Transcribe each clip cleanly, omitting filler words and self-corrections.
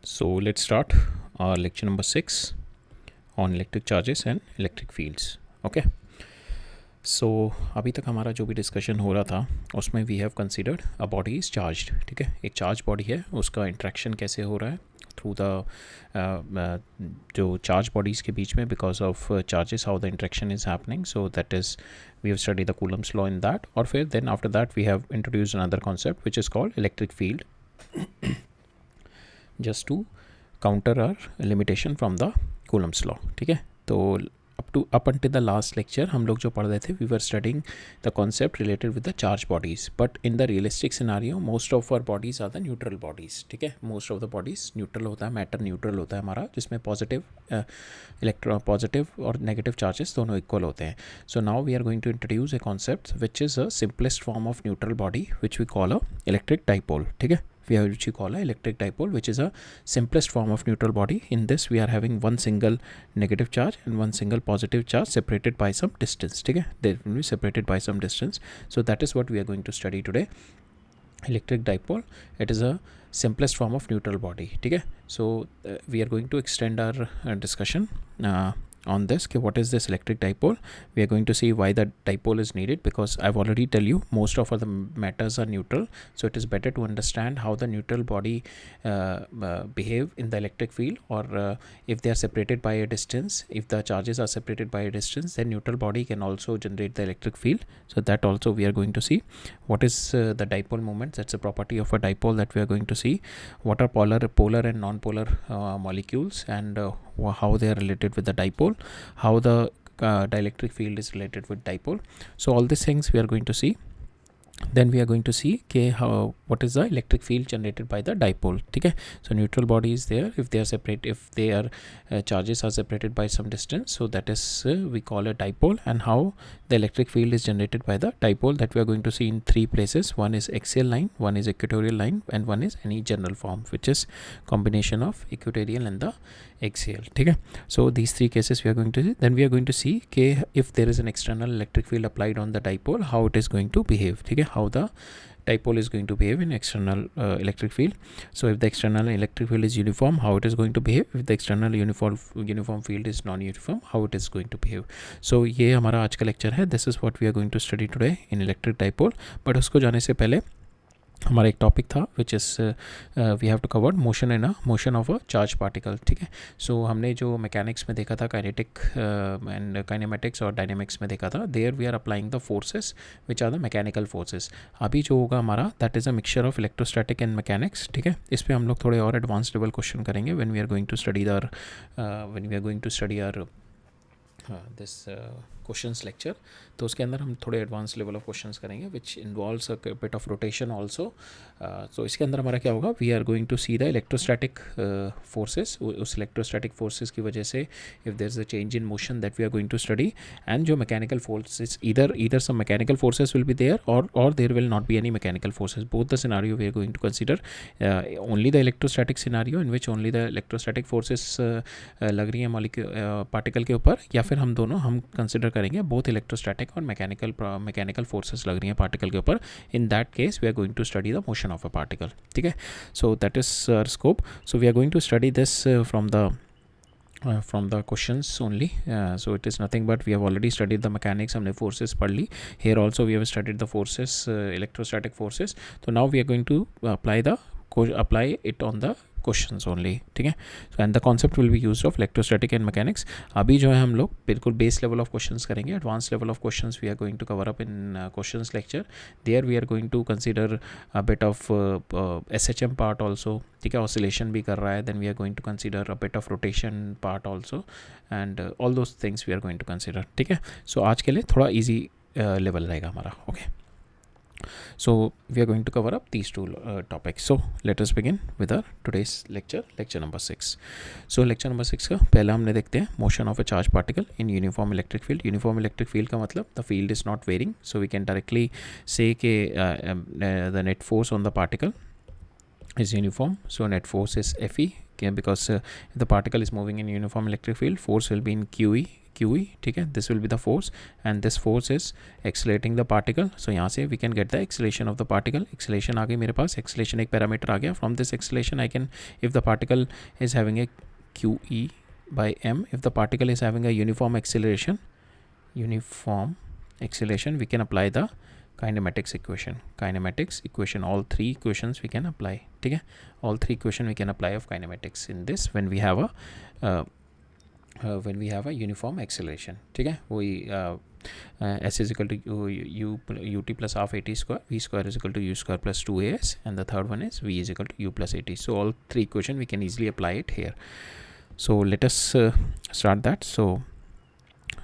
So let's start our lecture number 6 on electric charges and electric fields. Okay. So अभी तक हमारा जो भी डिस्कशन हो रहा था उसमें we have considered a body is charged. ठीक है, एक चार्ज बॉडी है, उसका इंट्रैक्शन कैसे हो रहा है थ्रू द जो चार्ज बॉडीज़ के बीच में because of charges how the interaction is happening. So that is we have study the Coulomb's law in that. और फिर then after that we have introduced another concept which is called electric field just to counter our limitation from the Coulomb's law. ठीक है, तो up until the last lecture हम लोग जो पढ़ रहे थे we were studying the concept related with the charge bodies, but in the realistic scenario most of our bodies are the neutral bodies. ठीक है, most of the bodies neutral होता है, matter neutral होता है हमारा, जिसमें positive और negative charges दोनों equal होते हैं. So now we are going to introduce a concept which is a simplest form of neutral body which we call a electric dipole. ठीक है, we have which we call a electric dipole, which is a simplest form of neutral body. In this we are having one single negative charge and one single positive charge separated by some distance. ठीक है, they will be separated by some distance. So that is what we are going to study today. Electric dipole, it is a simplest form of neutral body. ठीक है, so we are going to extend our discussion on this. Okay, what is this electric dipole? We are going to see why the dipole is needed, because I've already tell you most of the matters are neutral, so it is better to understand how the neutral body behave in the electric field, or if they are separated by a distance, if the charges are separated by a distance, then neutral body can also generate the electric field. So that also we are going to see. What is the dipole moment? That's a property of a dipole that we are going to see. What are polar and non-polar molecules, and how they are related with the dipole, how the dielectric field is related with dipole. So all these things we are going to see. Then we are going to see what is the electric field generated by the dipole. Okay, so neutral body is there if they are separate, if they are charges are separated by some distance, so that is we call a dipole. And how the electric field is generated by the dipole, that we are going to see in three places. One is axial line, one is equatorial line, and one is any general form, which is combination of equatorial and the axial. Okay, so these three cases we are going to see. Then we are going to see if there is an external electric field applied on the dipole, how it is going to behave. Okay, how the dipole is going to behave in external electric field. So if the external electric field is uniform, how it is going to behave. If the external uniform field is non-uniform, how it is going to behave. So ये हमारा आज का lecture है. This is what we are going to study today in electric dipole. But उसको जाने से पहले हमारा एक टॉपिक था which is we have to cover motion of a charge particle. ठीक है, सो हमने जो मैकेनिक्स में देखा था, काइनेटिक एंड काइनेमेटिक्स और डायनेमिक्स में देखा था, there we are applying the forces which are the mechanical forces. अभी जो होगा हमारा that is a mixture of electrostatic and mechanics. ठीक है, इस पर हम लोग थोड़े और एडवांस लेवल क्वेश्चन करेंगे when we are going to study this questions lecture. तो उसके अंदर हम थोड़े एडवांस लेवल ऑफ क्वेश्चंस करेंगे which involves a bit of rotation also. तो इसके अंदर हमारा क्या होगा, we are going to see the electrostatic forces. उस इलेक्ट्रोस्टैटिक फोर्सेस की वजह से if there is a change in motion that we are going to study, and जो mechanical forces, either some mechanical forces will be there और there will not be any mechanical forces. Both the scenario we are going to consider only the electrostatic scenario in which only the electrostatic forces लग रही हैं particle के ऊपर, या फिर हम consider करेंगे बोथ इलेक्ट्रोस्टैटिक और मैकेनिकल फोर्सेस लग रही हैं पार्टिकल के ऊपर. In that case we are going to study the motion of a particle. ठीक है, so that is our scope. So we are going to study this from the questions only. So it is nothing but we have already studied the mechanics, हमने forces पढ़ ली. Here also we have studied the forces, electrostatic forces. So now we are going to apply it on the questions only. ठीक है, and the concept will be used of electrostatic and mechanics. अभी जो है हम लोग बिल्कुल base level of questions करेंगे. Advance level of questions we are going to cover up in questions lecture. There we are going to consider a bit of SHM part also. ठीक है, oscillation भी कर रहा है. Then we are going to consider a bit of rotation part also, and all those things we are going to consider. ठीक है, सो आज के लिए थोड़ा ईजी लेवल रहेगा हमारा. Okay, so we are going to cover up these two topics. So let us begin with our today's lecture number 6. So lecture number 6 का पहला हमने देखते हैं motion of a charged particle in uniform electric field. Uniform electric field का मतलब the field is not varying, so we can directly say कि the net force on the particle is uniform. So net force is Fe, okay, because if the particle is moving in uniform electric field, force will be in QE. QE, ठीक है. This will be the force and this force is accelerating the particle. So यहाँ से we can get the acceleration of the particle. Acceleration आ गई मेरे पास, acceleration एक parameter आ गया. From this acceleration I can, if the particle is having a QE by m, if the particle is having a uniform acceleration, we can apply the kinematics equation. All three equations we can apply, ठीक है. All three equation we can apply of kinematics in this when we have a uniform acceleration, ठीक है. वही s is equal to ut plus half at square, v square is equal to u square plus 2as, and the third one is v is equal to u plus at. So all three equation we can easily apply it here. So let us start that. So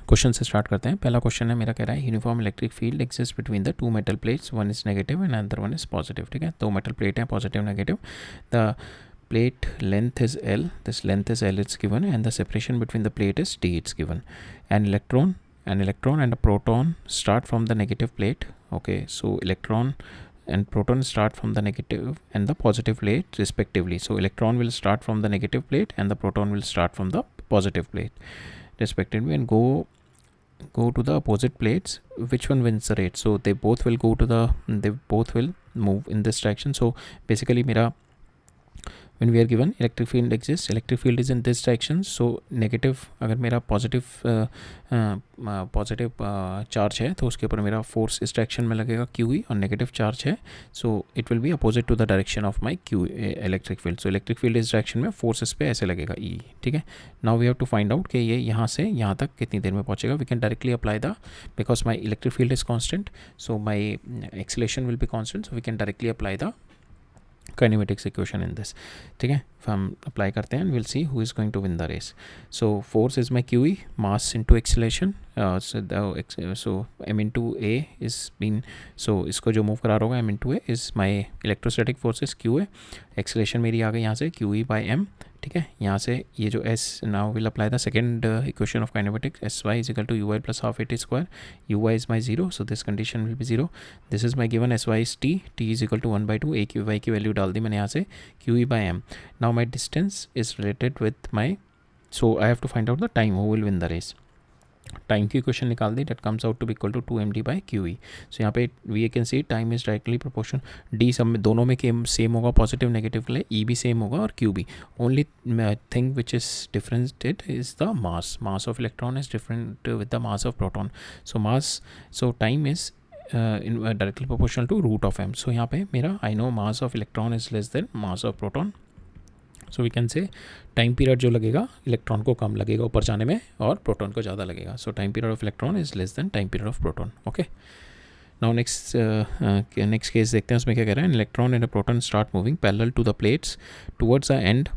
question से start करते हैं. पहला question है मेरा, कह रहा है uniform electric field exist between the two metal plates, one is negative and other one is positive, ठीक है. दो मेटल प्लेट हैं, positive negative. The plate length is L, this length is L, it's given, and the separation between the plate is T, it's given. An electron and a proton start from the negative plate. Okay, so electron and proton start from the negative and the positive plate respectively. So electron will start from the negative plate and the proton will start from the positive plate respectively and go to the opposite plates. Which one wins the race? So they both will move in this direction. So basically mera, when we are given electric field exists, electric field is in this direction. So negative, अगर मेरा positive charge है तो उसके ऊपर मेरा force इस direction में लगेगा QE, और नेगेटिव चार्ज है so it will be opposite to the direction of my electric field. So electric field इस डायरेक्शन में, फोर्स इस पे ऐसे लगेगा E, ठीक है. Now we have to find out कि ये यहाँ से यहाँ तक कितनी देर में पहुँचेगा. We can directly apply the, because my electric field is constant, so my acceleration will be constant, so we can directly apply the kinematics equation in this, ठीक है. हम अप्लाई करते हैं and we'll see who is going to win the race. So force is my QE, mass into acceleration, so m into a is been, so इसको जो move करा रहा होगा m into a is my electrostatic force is QA. acceleration मेरी आ गई यहाँ से QE by m, ठीक है. यहाँ से ये जो s, now we'll apply the second equation of kinematics. sy is equal to ui plus half at square. ui is my 0, so this condition will be 0. this is my given sy is t is equal to 1 by 2, a की y की value डाल दी मैंने यहाँ से, QE by m. now my distance is related with my, so I have to find out the time, who will win the race. Time की equation निकाल दी, that comes out to be equal to 2md by QE. So यहाँ पे we can see time is directly proportion, d सब में दोनों में same होगा, पॉजिटिव नेगेटिव के लिए ई भी सेम होगा और क्यू भी. Only thing which is differented is the mass of electron is different with the mass of proton. So time is directly proportional to root of m. So यहाँ पे मेरा I know mass of electron is less than mass of proton. So we can say time period जो लगेगा electron को कम लगेगा ऊपर जाने में और प्रोटॉन को ज़्यादा लगेगा. So time period of electron is less than time period of proton. Okay, now next case देखते हैं. उसमें क्या कह रहा है, electron and a proton start moving parallel to the plates towards the end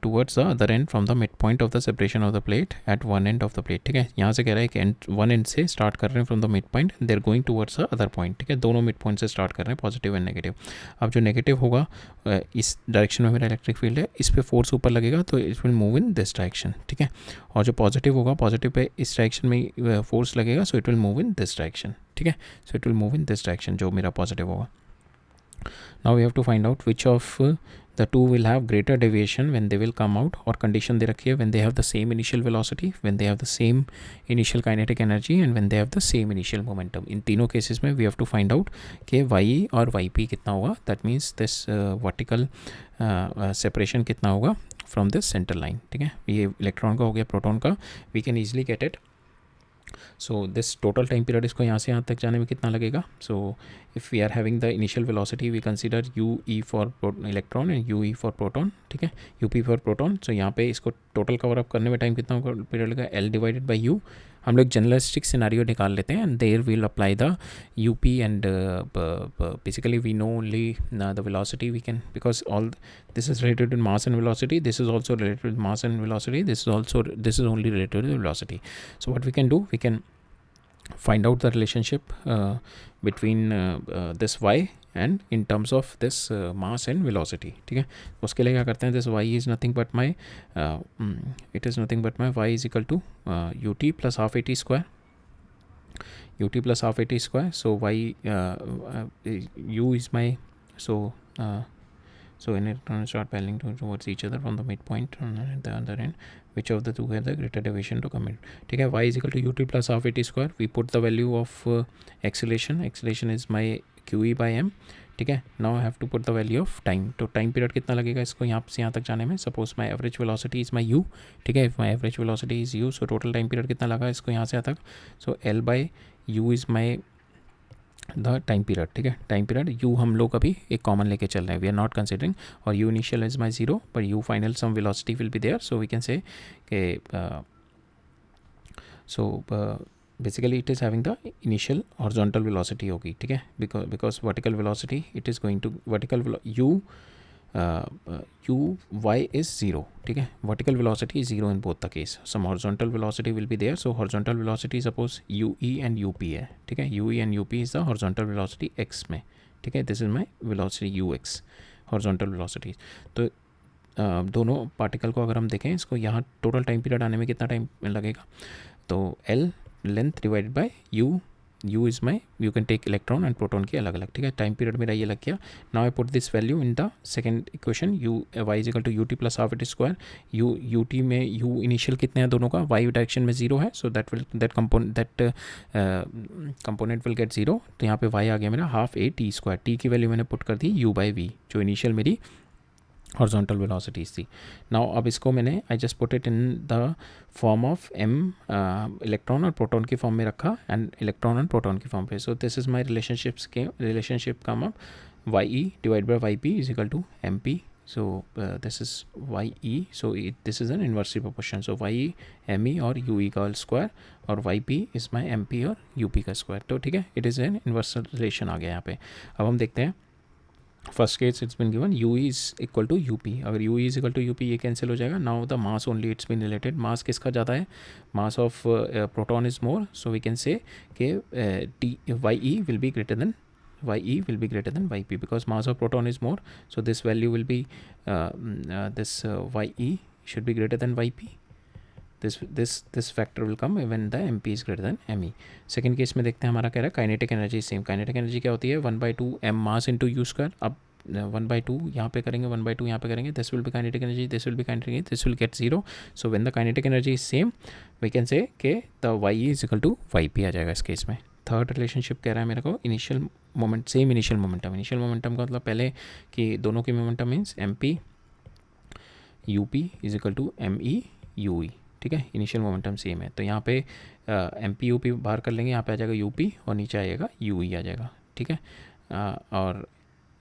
towards the other end from the midpoint of the separation of the plate at one end of the plate. ठीक है, यहाँ से कह रहा है कि one and से start कर रहे हैं from the mid point, they are going towards the other point. ठीक है, दोनों मिड पॉइंट से स्टार्ट कर रहे हैं, पॉजिटिव एंड नेगेटिव. अब जो नेगेटिव होगा इस डायरेक्शन में मेरा इलेक्ट्रिक फील्ड है, इस पर फोर्स ऊपर लगेगा तो it will move in this direction. ठीक है, और जो पॉजिटिव होगा, पॉजिटिव पे इस डायरेक्शन में फोर्स लगेगा, सो it will move in this direction. ठीक है, so it will move in this direction जो मेरा पॉजिटिव होगा. Now we have to find out which of the two will have greater deviation when they will come out, और condition दे रखी है when they have the same initial velocity, when they have the same initial kinetic energy and when they have the same initial momentum. इन तीनों cases में we have to find out कि y और yp कितना होगा. That means this vertical separation कितना होगा from this center line. ठीक है, ये इलेक्ट्रॉन का हो गया, प्रोटॉन का. We can easily get it. So this total time period इसको यहाँ से यहाँ तक जाने में कितना लगेगा. So if we are having the initial velocity, we consider UE for electron and UE for proton. ठीक है, UP for proton. So यहाँ पे इसको टोटल कवर अप करने में टाइम कितना होगा, पीरियड लगेगा L डिवाइडेड बाई U. हम लोग जनरलिस्टिक सिनारियो निकाल लेते हैं, and there will apply the UP and basically we know only the velocity we can, because all this is related to mass and velocity, this is also related with mass and velocity, this is only related to velocity. So what we can do, we can find out the relationship between this y and in terms of this mass and velocity. ठीक है, उसके लिए क्या करते हैं, this y is nothing but my it is nothing but my y is equal to ut plus half at square, ut plus half at square. So y u is my So an electron start paralleling towards each other from the midpoint on the other end. Which of the two has the greater deviation to commit? ठीक है, y is equal to ut plus half at square. We put the value of acceleration. Acceleration is my qe by m. ठीक है, now I have to put the value of time. तो time period कितना लगेगा इसको यहाँ से यहाँ तक जाने में? Suppose my average velocity is my u. ठीक है, if my average velocity is u, so total time period कितना लगा इसको यहाँ से यहाँ तक? So l by u is my the time period. ठीक है, टाइम पीरियड यू हम लोग अभी एक कॉमन लेके चल रहे हैं, वी आर नॉट कंसिडरिंग. और u initial is my zero, पर u final some velocity will be there. So we can say के basically it is having the initial horizontal velocity होगी. ठीक है, because vertical velocity it is going to u y is 0. ठीक है, vertical velocity is 0 in both the case. Some horizontal velocity will be there. So horizontal velocity suppose ue and up है. ठीक है, ue and up is the horizontal velocity x में. ठीक है, this is my velocity ux, horizontal velocity. तो दोनों particle को अगर हम देखें, इसको यहाँ टोटल टाइम पीरियड आने में कितना टाइम लगेगा? तो l length divided by u is my, you can take electron and proton के अलग अलग. ठीक है, टाइम पीरियड मेरा ये लग गया. Now I put this value in the second equation. y is equal to ut plus half it square. ut में u इनिशियल कितने हैं दोनों का? y डायरेक्शन में 0 है, so that component will get 0. तो यहाँ पे y आ गया मेरा half a t square. t की वैल्यू मैंने पुट कर दी u बाई v, जो इनिशियल मेरी हॉरिजॉन्टल वेलोसिटीज थी. नाउ अब इसको मैंने I just put it in the form of m electron और प्रोटॉन की फॉर्म में रखा, एंड इलेक्ट्रॉन एंड प्रोटॉन की फॉर्म पे. So this is my relationship come up y e divide by y p is equal to m p. So this is y e, so this is an inversely proportion. So y e m e और u e का square और y p is my m p और u p का square. तो ठीक है, it is an inverse relation आ गया यहाँ पे. अब हम देखते हैं first case it's been given u is equal to u p. अगर u is equal to u p ये कैंसिल हो जाएगा. Now the mass only it's been related. Mass किसका ज़्यादा है? Mass of proton is more, so we can say कि y e will be greater than y p because mass of proton is more. So this value will be this y e should be greater than y p. This factor will come when the m p is greater than m e. Second case में देखते हैं, हमारा कह रहा है kinetic energy same. Kinetic energy क्या होती है? 1/2 m mass into u square. अब 1/2 यहाँ पे करेंगे, 1/2 यहाँ पे करेंगे. This will be kinetic energy, this will be kinetic energy, this will get 0. So when the kinetic energy is same we can say कि the y e is equal to y p आ जाएगा इस case में. Third relationship कह रहा है मेरे को initial moment, same initial momentum. Initial momentum का मतलब पहले कि दोनों की momentum means m p u p is equal to m e u e. ठीक है, इनिशियल मोमेंटम सेम है. तो यहाँ पे एम पी यू पी बाहर कर लेंगे, यहाँ पे आ जाएगा यू पी और नीचे आएगा यू ई आ जाएगा. ठीक है, और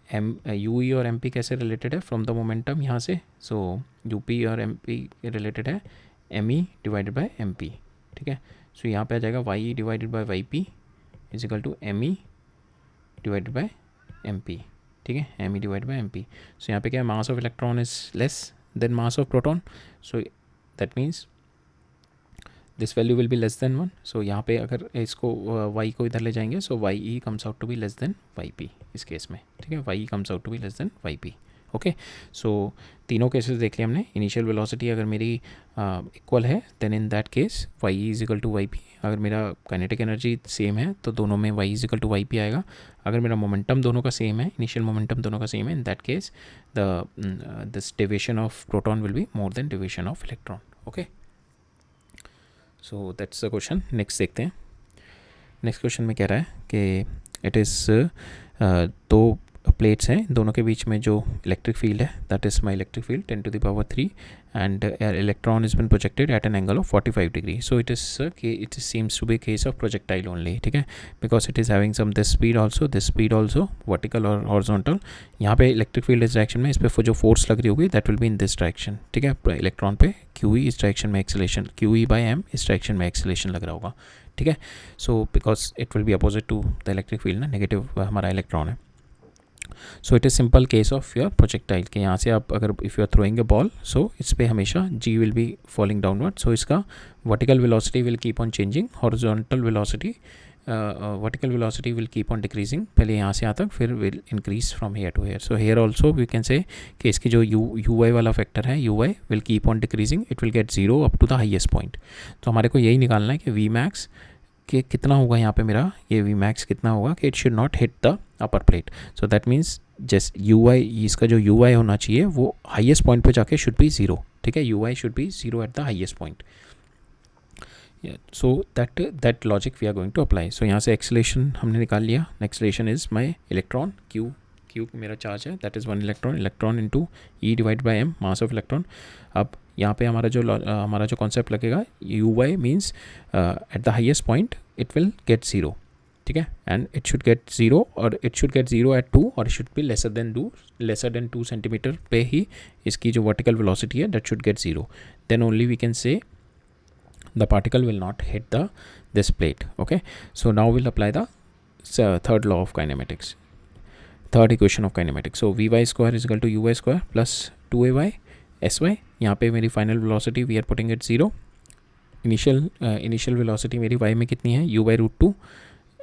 एम यू ई और एम पी कैसे रिलेटेड है? फ्रॉम द मोमेंटम यहाँ से. सो यू पी और एम पी रिलेटेड है m e divided by m p. ठीक है, सो यहाँ पे आ जाएगा y e divided by y p is equal to m e divided by m p. ठीक है, m e divide by m p. So यहाँ पे क्या है? Mass of electron is less than mass of proton, so that means this value will be less than 1. So यहाँ पे अगर इसको y को इधर ले जाएंगे, so y e comes out to be less than y p इस case में. ठीक है, y e comes out to be less than y p. Okay, so तीनों केसेस देख लिया हमने. इनिशियल वेलोसिटी अगर मेरी इक्वल है then in that case y is equal to y p. अगर मेरा काइनेटिक एनर्जी सेम है तो दोनों में y is equal to y p आएगा. अगर मेरा मोमेंटम दोनों का सेम है, इनिशियल मोमेंटम दोनों का सेम है, इन that case this deviation of proton will be more than deviation of electron. Okay, so that's the question. Next देखते हैं. नेक्स्ट क्वेश्चन में कह रहा है कि इट इज़ दो प्लेट्स हैं, दोनों के बीच में जो इलेक्ट्रिक फील्ड है that is my electric field 10 to the power 3 and electron has been projected at an angle of 45 degree. So it seems to be a case of projectile only. ठीक है, because it is having some this speed also vertical और horizontal. यहाँ पे electric field इस direction में, इस पर जो फोर्स लग रही होगी that will be in this direction. ठीक है, इलेक्ट्रॉन पे क्यू ई इस डायरेक्शन में acceleration, q E by M इस डायरेक्शन में एक्सेलेरेशन लग रहा होगा. ठीक है, so because it will be opposite to the electric field ना, नेगेटिव हमारा इलेक्ट्रॉन है. So it is simple case of your projectile के यहाँ से आप अगर if you are throwing a ball, so इस पर हमेशा g will be falling downward. So इसका vertical velocity will keep on changing, horizontal velocity vertical velocity will keep on decreasing. पहले यहाँ से यहाँ तक, फिर will increase from here to here. So here also we can say कि इसकी जो यू वाई वाला फैक्टर है, u y will keep on decreasing, it will get 0 up to the highest point. तो हमारे को यही निकालना है कि वी मैक्स कि कितना होगा यहाँ पे मेरा, ये वी मैक्स कितना होगा कि it should not hit the upper plate. So that means जैसे यू आई, इसका जो यू आई होना चाहिए वो हाईएस्ट पॉइंट पे जाके शुड बी ज़ीरो, ठीक है, u y should be zero at the highest point. So that logic we are going to apply. So यहाँ से एक्सेलेरेशन हमने निकाल लिया. Acceleration is my electron q, q मेरा चार्ज है, that is 1 electron, electron into e divide by m, mass of electron. अब यहाँ पे हमारा जो कॉन्सेप्ट लगेगा, u y means at the highest point it will get zero, ठीक है, and it should get zero, और it should get zero at 2, और it should be lesser than 2 centimetre पे ही इसकी जो वर्टिकल वेलोसिटी है that should get zero. Then only we can say the particle will not hit this plate. Okay, so now we'll apply the third law of kinematics, third equation of kinematics. So vy square is equal to uy square plus 2ay sy. यहाँ पे मेरी final velocity we are putting it 0. initial velocity मेरी y में कितनी है, u by root 2,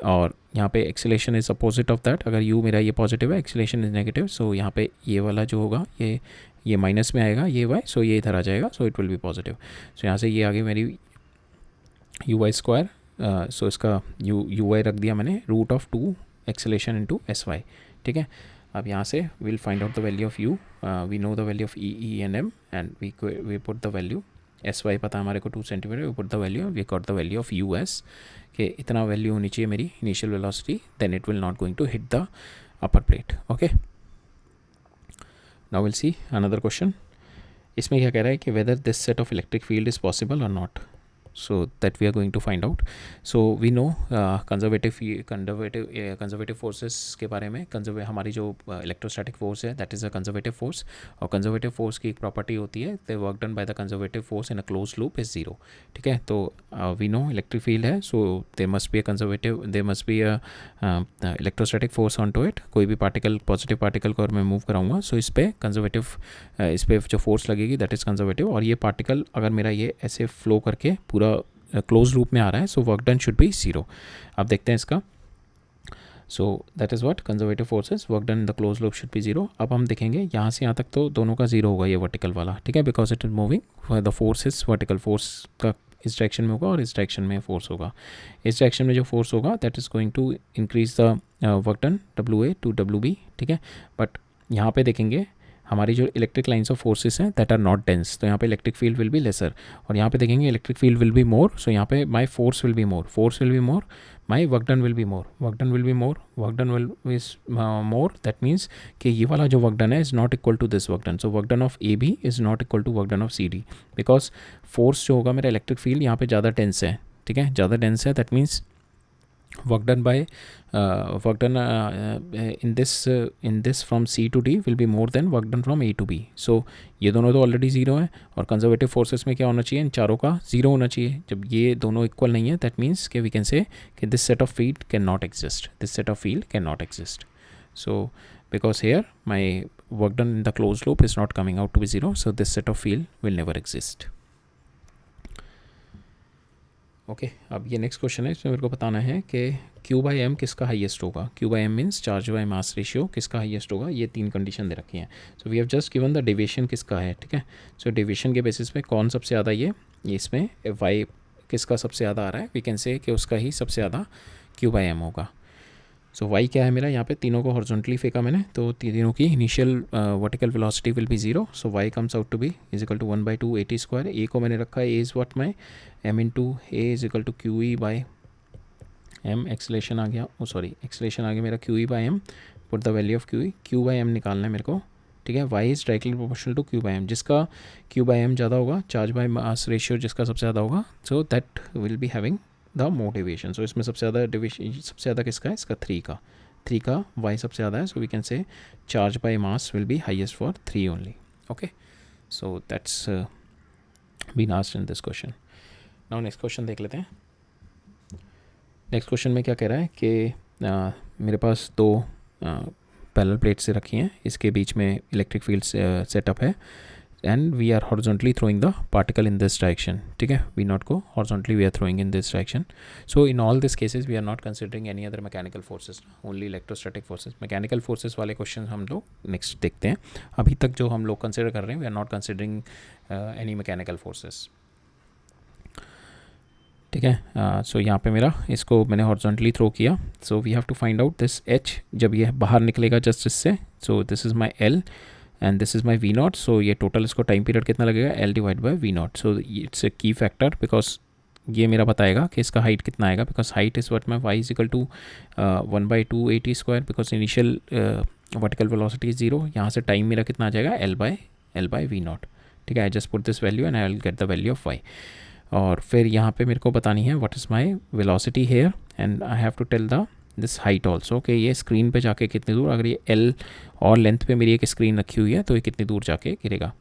और यहाँ पे acceleration is opposite of that. अगर u मेरा ये पॉजिटिव है, एक्सेलेरेशन इज नेगेटिव, सो यहाँ पे ये वाला जो होगा ये माइनस में आएगा, ये y, सो ये इधर आ जाएगा, so it will be positive. So यहाँ से ये आगे मेरी यू वाई स्क्वायर, सो इसका यू वाई रख दिया मैंने, root of 2 acceleration into s y, ठीक है. अब यहाँ से will find out the value of u, we know the value of e and m, and we put the value s y पता हमारे को 2 centimetre, we put the value, we got the value of u s, कि इतना value होनी चाहिए मेरी initial velocity, then it will not going to hit the upper plate. Okay, now will see another question. इसमें क्या कह रहा है कि whether this set of electric field is possible और not. So that we are going to find out. So we know conservative forces के बारे में. हमारी जो electrostatic force है that is a conservative force, और conservative force की एक property होती है, the work done by the conservative force in a closed loop is zero, ठीक है. तो we know electric field है, so there must be a electrostatic force onto it. कोई भी पार्टिकल, पॉजिटिव पार्टिकल को अगर मैं मूव कराऊंगा, सो इस पर कंजर्वेटिव, इस पर जो फोर्स लगेगी दैट इज़ कंजर्वेटिव, और ये पार्टिकल अगर मेरा ये ऐसे फ्लो करके पूरा क्लोज लूप में आ रहा है, सो work done should be zero. अब देखते हैं इसका. सो that is what conservative forces, work done in the close loop should be zero. अब हम देखेंगे यहाँ से यहाँ तक तो दोनों का ज़ीरो होगा, ये वर्टिकल वाला, ठीक है, because it is moving, the force is vertical, force का इस डायरेक्शन में होगा और इस डायरेक्शन में फोर्स होगा. इस डायरेक्शन में जो फोर्स होगा that is going to increase the work done WA to WB, ठीक है. बट यहाँ पे देखेंगे हमारी जो इलेक्ट्रिक लाइन्स ऑफ फोर्सेस हैं दैट आर नॉट डेंस, तो यहाँ पे electric field will be lesser, और यहाँ पे देखेंगे electric field will be more, so यहाँ पे my force will be more, my work done will be more, that means कि ये वाला जो वर्क डन है is not equal to this work done. So work done of AB is not equal to work done of CD, because force जो होगा मेरा electric field यहाँ पे ज़्यादा डेंस है, ठीक है, ज़्यादा डेंस है. That means work done in this from C to D will be more than work done from A to B. So ये दोनों तो ऑलरेडी ज़ीरो है, और कंजर्वेटिव फोर्सेस में क्या होना चाहिए, इन चारों का ज़ीरो होना चाहिए. जब ये दोनों इक्वल नहीं है, दैट मीन्स कि वी कैन से कि this set of field can not exist. So because here my work done in the closed loop is not coming out to be zero, so this set of field will never exist. Okay, अब ये next question है, इसमें मेरे को बताना है कि Q by m किसका हाईएस्ट होगा. Q by m means charge by mass ratio किसका हाईएस्ट होगा. ये 3 कंडीशन दे रखी हैं. So we have just given the deviation किसका है, ठीक है. सो डेविएशन के बेसिस पे कौन सबसे ज़्यादा, ये इसमें y किसका सबसे ज़्यादा आ रहा है, वी कैन से कि उसका ही सबसे ज़्यादा Q बाई एम होगा. सो y क्या है मेरा, यहाँ पे तीनों को हॉरिजॉन्टली फेंका मैंने, तो तीनों की initial vertical velocity will be zero. So y comes out to be is equal to 1/2 AT square. A को मैंने रखा है, A is what my m into A is equal to QE by m. Acceleration आ गया, acceleration आ गया मेरा QE by m. Put the value of QE, Q by m निकालना है मेरे को, ठीक है. y is directly proportional to Q by m, जिसका Q बाई m ज़्यादा होगा, चार्ज बाई मास रेशियो जिसका सबसे ज़्यादा होगा, so that will be having the more deviation. So इसमें सबसे ज़्यादा किसका है, इसका 3 का y सबसे ज़्यादा है. So we can say charge by mass will be highest for 3 only. Okay, so that's been asked in this question. Now next question देख लेते हैं. नेक्स्ट क्वेश्चन में क्या कह रहा है कि मेरे पास 2 पैरेलल प्लेट्स से रखी हैं, इसके बीच में इलेक्ट्रिक फील्ड सेटअप है, and we are horizontally throwing the particle in this direction, ठीक है. we not go horizontally, we are throwing in this direction. So in all these cases we are not considering any other mechanical forces, only electrostatic forces. mechanical forces वाले question हम लोग next देखते हैं. अभी तक जो हम लोग कंसिडर कर रहे हैं, we are not considering any mechanical forces, ठीक है। सो यहाँ पे मेरा इसको मैंने हॉरिजॉन्टली थ्रो किया, so we have to find out this H जब ये बाहर निकलेगा जस्ट इससे। So this is my L and this is my we naught. So ये टोटल इसको टाइम पीरियड कितना लगेगा, L divide by we naught. So it's a key factor because ये मेरा बताएगा कि इसका हाइट कितना आएगा, because height is what my y is equal to 1/2 AT² because initial vertical velocity is 0। यहाँ से टाइम मेरा कितना आ जाएगा, एल बाई वी नॉट। ठीक है, I just put this value and I will get the value of y. और फिर यहाँ पे मेरे को बतानी है what is my velocity here and I have to tell the this height also कि ये स्क्रीन पे जाके कितनी दूर, अगर ये एल और लेंथ पे मेरी एक स्क्रीन रखी हुई है तो ये कितनी दूर जाके गिरेगा।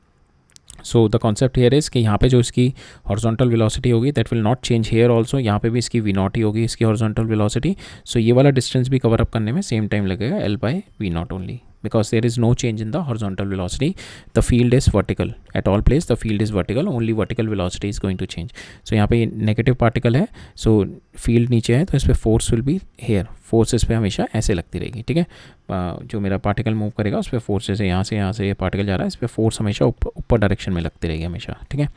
So the concept here is कि यहाँ पे जो इसकी हॉरिजॉन्टल वेलोसिटी होगी that will not change here also, यहाँ पे भी इसकी वी नॉट ही होगी इसकी हॉरिजॉन्टल वेलोसिटी। सो ये वाला डिस्टेंस भी कवर अप करने में सेम टाइम लगेगा, l by we naught only, because there is no change in the horizontal velocity. The field is vertical at all place, the field is vertical, only vertical velocity is going to change. So यहाँ पे negative particle है, so field नीचे है तो इस पर force will be here, force इस पर हमेशा ऐसे लगती रहेगी। ठीक है, जो मेरा पार्टिकल मूव करेगा उस पर फोर्स, जैसे यहाँ से ये पार्टिकल जा रहा है इस पर फोर्स हमेशा ऊपर डायरेक्शन में लगती रहेगी हमेशा। ठीक है,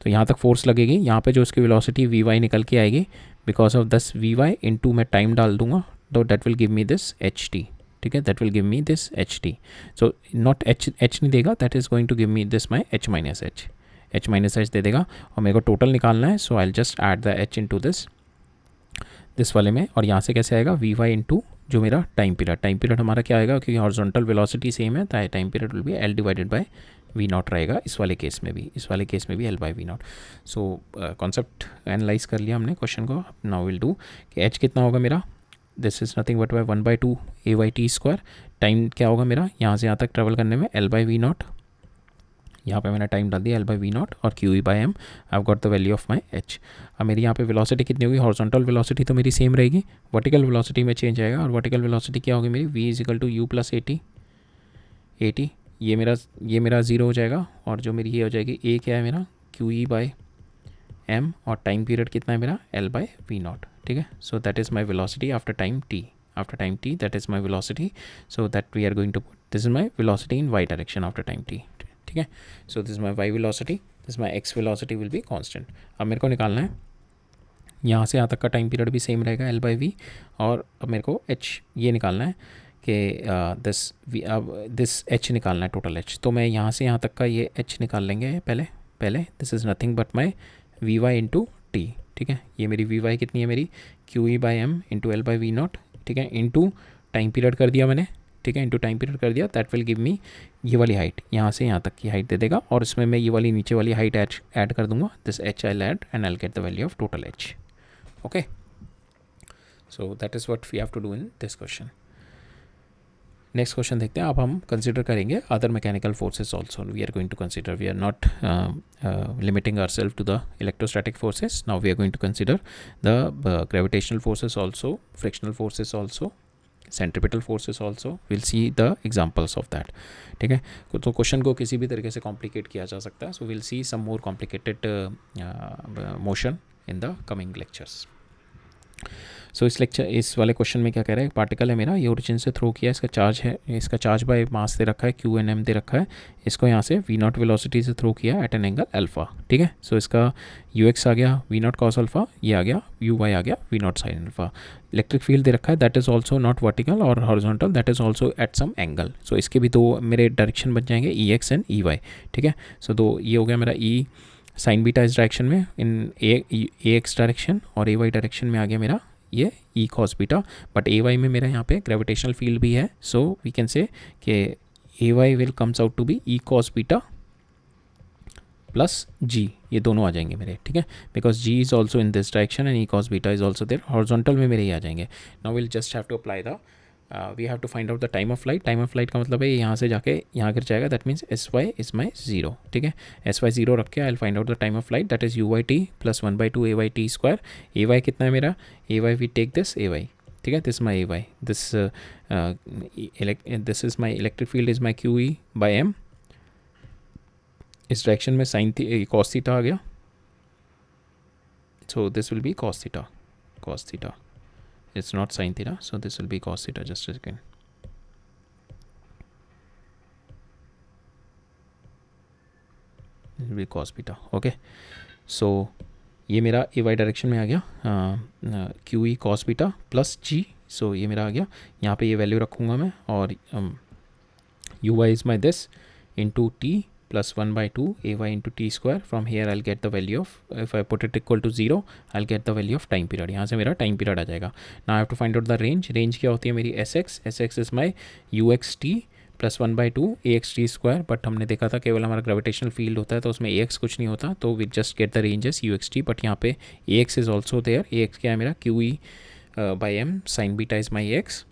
तो यहाँ तक फोर्स लगेगी, यहाँ पे जो उसकी वेलोसिटी वी वाई निकल के आएगी because of this V Y into मैं टाइम डाल दूंगा तो that will give me this H T. ठीक है, that will give me this H T. So not H नहीं देगा, that is going to give me this my H minus H दे देगा और मेरे को टोटल निकालना है। So I will just add the H into this वाले में, और यहाँ से कैसे आएगा वी वाई इंटू जो मेरा टाइम पीरियड हमारा क्या आएगा, क्योंकि हॉरिजॉन्टल वेलोसिटी सेम है तो time period will be l divided by v naught रहेगा इस वाले केस में भी l by we naught. So concept analyse कर लिया हमने क्वेश्चन को। नाउ विल डू कि एच कितना होगा मेरा, this is nothing but by 1/2 AYT²। Time क्या होगा मेरा यहाँ से यहाँ तक ट्रेवल करने में, एल बाई वी नॉट, यहाँ पे मैंने टाइम डाल दिया एल बाई वी नॉट और q E by m, I have got the value of my h. अब मेरी यहाँ पे वेलोसिटी कितनी होगी, हॉरिजॉन्टल वेलोसिटी तो मेरी सेम रहेगी, वर्टिकल वेलोसिटी में चेंज आएगा, और वर्टिकल वेलोसिटी क्या होगी मेरी, v is equal to u plus a t. ये मेरा 0 हो जाएगा, और जो मेरी ये हो जाएगी ए क्या है मेरा, क्यू ई बाई एम, और टाइम पीरियड कितना है मेरा, एल बाई वी नॉट। ठीक है, so that is my velocity after time t, that is my velocity. So that we are going to put this is my velocity in y direction after time t. ठीक है, so this my y velocity, this my x velocity will be constant. अब मेरे को निकालना है यहाँ से यहाँ तक का टाइम पीरियड भी सेम रहेगा एल बाई वी, और अब मेरे को एच ये निकालना है कि दिस एच निकालना है, टोटल एच। तो मैं यहाँ से यहाँ तक का ये एच निकाल लेंगे पहले this is nothing but my v Y into t. ठीक है, ये मेरी वी वाई कितनी है मेरी, q E by m into l by we naught. ठीक है, इंटू टाइम पीरियड कर दिया मैंने। ठीक है, इंटू टाइम पीरियड कर दिया, दैट विल गिव मी ये वाली हाइट, यहाँ से यहाँ तक की हाइट दे देगा, और इसमें मैं ये वाली नीचे वाली हाइट ऐड कर दूंगा, this h I add and I get the value of total h. Okay, so that is what we have to do in this question. Next question देखते हैं। अब हम कंसिडर करेंगे other mechanical forces also, we are going to consider, we are not limiting ourself to the electrostatic forces, now we are going to consider the gravitational forces also, frictional forces also, centripetal forces also, will see the examples of that. ठीक है, तो question को किसी भी तरीके से complicate किया जा सकता है, so will see some more complicated motion in the coming lectures. So इस वाले क्वेश्चन में क्या कह रहा है, पार्टिकल है मेरा, ये ओरिजिन से थ्रो किया, इसका चार्ज है, इसका चार्ज बाय मास दे रखा है, क्यू एन एम दे रखा है, इसको यहाँ से वी नॉट वेलोसिटी से थ्रो किया एट एन एंगल अल्फा। ठीक है, सो इसका यू एक्स आ गया वी नॉट कॉस अल्फा, ये आ गया यू वाई आ गया V naught sine alpha. Electric field दे रखा है, that is also not vertical और horizontal, that is also at some angle. So इसके भी दो मेरे डायरेक्शन बन जाएंगे, E X and E Y. ठीक है, सो दो ये हो गया मेरा ई साइन बीटा इस डायरेक्शन में इन ए एक्स डायरेक्शन, और ए वाई डायरेक्शन में आ गया मेरा ये e cos beta, but a y में मेरा यहाँ पे ग्रेविटेशनल फील्ड भी है, सो वी कैन से कि A Y will comes out to be E cos beta plus g, ये दोनों आ जाएंगे मेरे। ठीक है, because g is also in this direction and E cos beta is also there, horizontal में मेरे ये आ जाएंगे। Now will just have to apply the we have to find out the time of flight. Time of flight का मतलब है यहाँ से जाके यहाँ गिर जाएगा, that means S Y is my 0। ठीक है, एस वाई 0 रख के I will find out the time of flight, that is U Y T plus 1/2 AYT²। A Y कितना है मेरा, A Y we take this A Y. ठीक है, this my A Y, this is my electric field is my Q E by M, इस direction में sine cos theta आ गया, so this will B cos theta, it's not sin theta, so this will be cos theta. Just a second, this will be cos beta. Okay, so ये मेरा A Y direction में आ गया Q E cos beta plus g, so ये मेरा आ गया, यहाँ पे ये वैल्यू रखूँगा मैं, और u y is my this into t plus 1 by 2 ay into t square. From here I'll get the value of, if I put it equal to 0, I'll get the value of time period. यहाँ से मेरा time period आ जाएगा. Now I have to find out the range. Range क्या होती है मेरी sx. sx is my uxt plus 1 by 2 ax t square. But हमने देखा था केवल हमारा ग्रेविटेशनल फील्ड होता है तो उसमें ax कुछ नहीं होता, तो we just get the range s uxt. But यहाँ पे ax is also there. ax क्या है मेरा qe by m sin beta is my ax.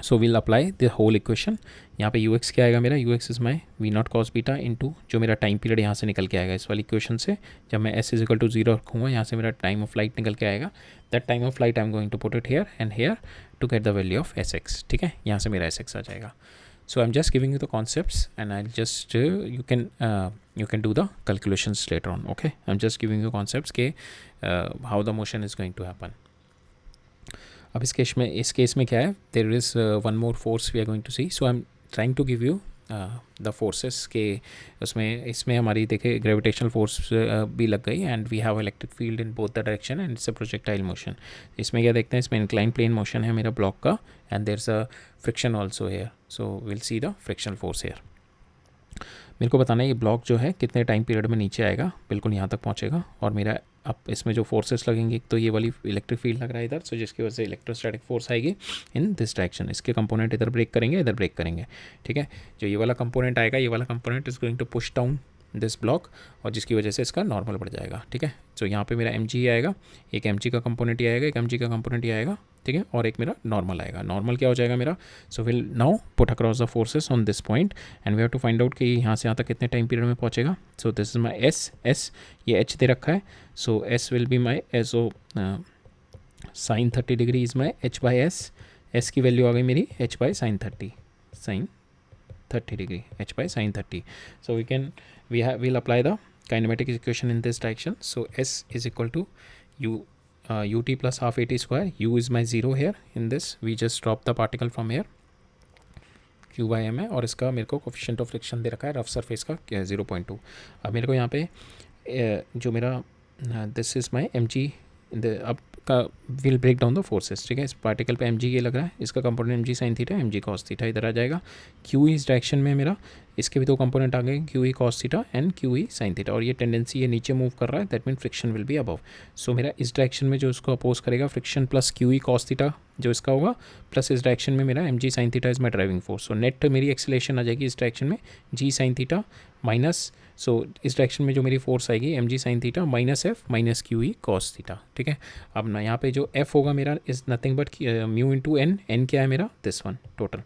So will apply the whole equation. यहाँ पे ux क्या आएगा मेरा, ux is my we naught cos beta into जो मेरा टाइम पीरियड यहाँ से निकल के आएगा इस वाली इक्वेशन से. जब मैं s इज इक्वल टू 0 रखूँगा, यहाँ से मेरा टाइम ऑफ फ्लाइट निकल के आएगा. That time of flight I am going to put it here and here to get the value of sx. ठीक है, यहाँ से मेरा sx आ जाएगा. So I'm just giving you the concepts and I'll just you can do the calculations later on. Okay, I'm just giving you concepts के how the motion is going to happen. अब इस case में क्या है, there is one more force we are going to see. So I'm trying to give you the forces के इसमें हमारी देखे ग्रेविटेशनल फोर्स भी लग गई and we have electric field in both the direction and it's a projectile motion. इसमें क्या देखते हैं, इसमें इंक्लाइन प्लेन मोशन है मेरा ब्लॉक का and there is a friction also here. So will see the friction force here. मेरे को बताना है ये ब्लॉक जो है कितने टाइम पीरियड में नीचे आएगा, बिल्कुल यहाँ तक पहुँचेगा. और मेरा अब इसमें जो फोर्सेस लगेंगे, तो ये वाली इलेक्ट्रिक फील्ड लग रहा है इधर, सो जिसकी वजह से इलेक्ट्रोस्टैटिक फोर्स आएगी इन दिस डायरेक्शन. इसके कंपोनेंट इधर ब्रेक करेंगे, इधर ब्रेक करेंगे. ठीक है, जो ये वाला कंपोनेंट आएगा, ये वाला component is going to push down this block और जिसकी वजह से इसका नॉर्मल बढ़ जाएगा. ठीक है, तो यहाँ पे मेरा mg आएगा, एक mg का कंपोनेंट ही आएगा, एक mg का कंपोनेंट ही आएगा. ठीक है, और एक मेरा नॉर्मल आएगा. नॉर्मल क्या हो जाएगा मेरा, so will now put across the forces on this point and we have to find out कि यहाँ से यहाँ तक कितने टाइम पीरियड में पहुँचेगा. सो दिस इज माई s ये h दे रखा है, सो s will be my so sine 30 degree is my h by s की वैल्यू आ गई मेरी h by sine 30 degree, h by sin 30. So we'll apply the kinematic equation in this direction. So s is equal to ut plus half at square. U is my 0 here. In this we just drop the particle from here. q by m है और इसका मेरे को coefficient of friction दे रखा है rough surface का 0.2. अब मेरे को यहाँ पे जो मेरा दिस इज़ माई mg अब का will break down the forces. ठीक है, इस पार्टिकल पे mg ये लग रहा है, इसका component mg sine theta, mg cos theta इधर आ जाएगा. q इस डायरेक्शन में मेरा, इसके भी दो कंपोनेंट आ गए, q cos theta and q sine theta. और ये टेंडेंसी ये नीचे मूव कर रहा है, that mean friction will be above. So मेरा इस डायरेक्शन में जो इसको अपोज करेगा friction plus q cos theta जो इसका होगा, प्लस इस डायरेक्शन में मेरा mg sine theta is my driving force. So net मेरी एक्सेलेरेशन आ जाएगी इस डायरेक्शन में g sine theta minus, so इस डायरेक्शन में जो मेरी फोर्स आएगी mg sine theta minus F minus q cos theta. ठीक है, अब ना यहाँ पे जो f होगा मेरा is nothing but mu into n. N क्या है मेरा, दिस वन टोटल.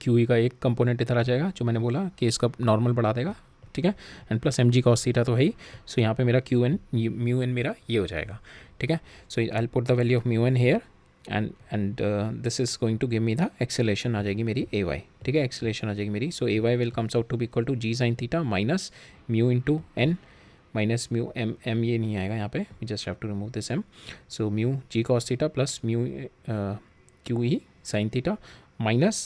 q का एक कंपोनेंट इधर आ जाएगा जो मैंने बोला कि इसका नॉर्मल बढ़ा देगा. ठीक है, and plus mg cos theta तो है ही. सो यहाँ पे मेरा q एन म्यू एन मेरा ये हो जाएगा. ठीक है, so I will put the value of mu N here and this is going to give me the acceleration आ जाएगी मेरी ay. ठीक है, acceleration आ जाएगी मेरी. so ay will comes out to be equal to g sin theta minus mu into n minus mu m ये नहीं आएगा यहाँ पे, we just have to remove this m. so mu g cos theta plus mu qe sin theta minus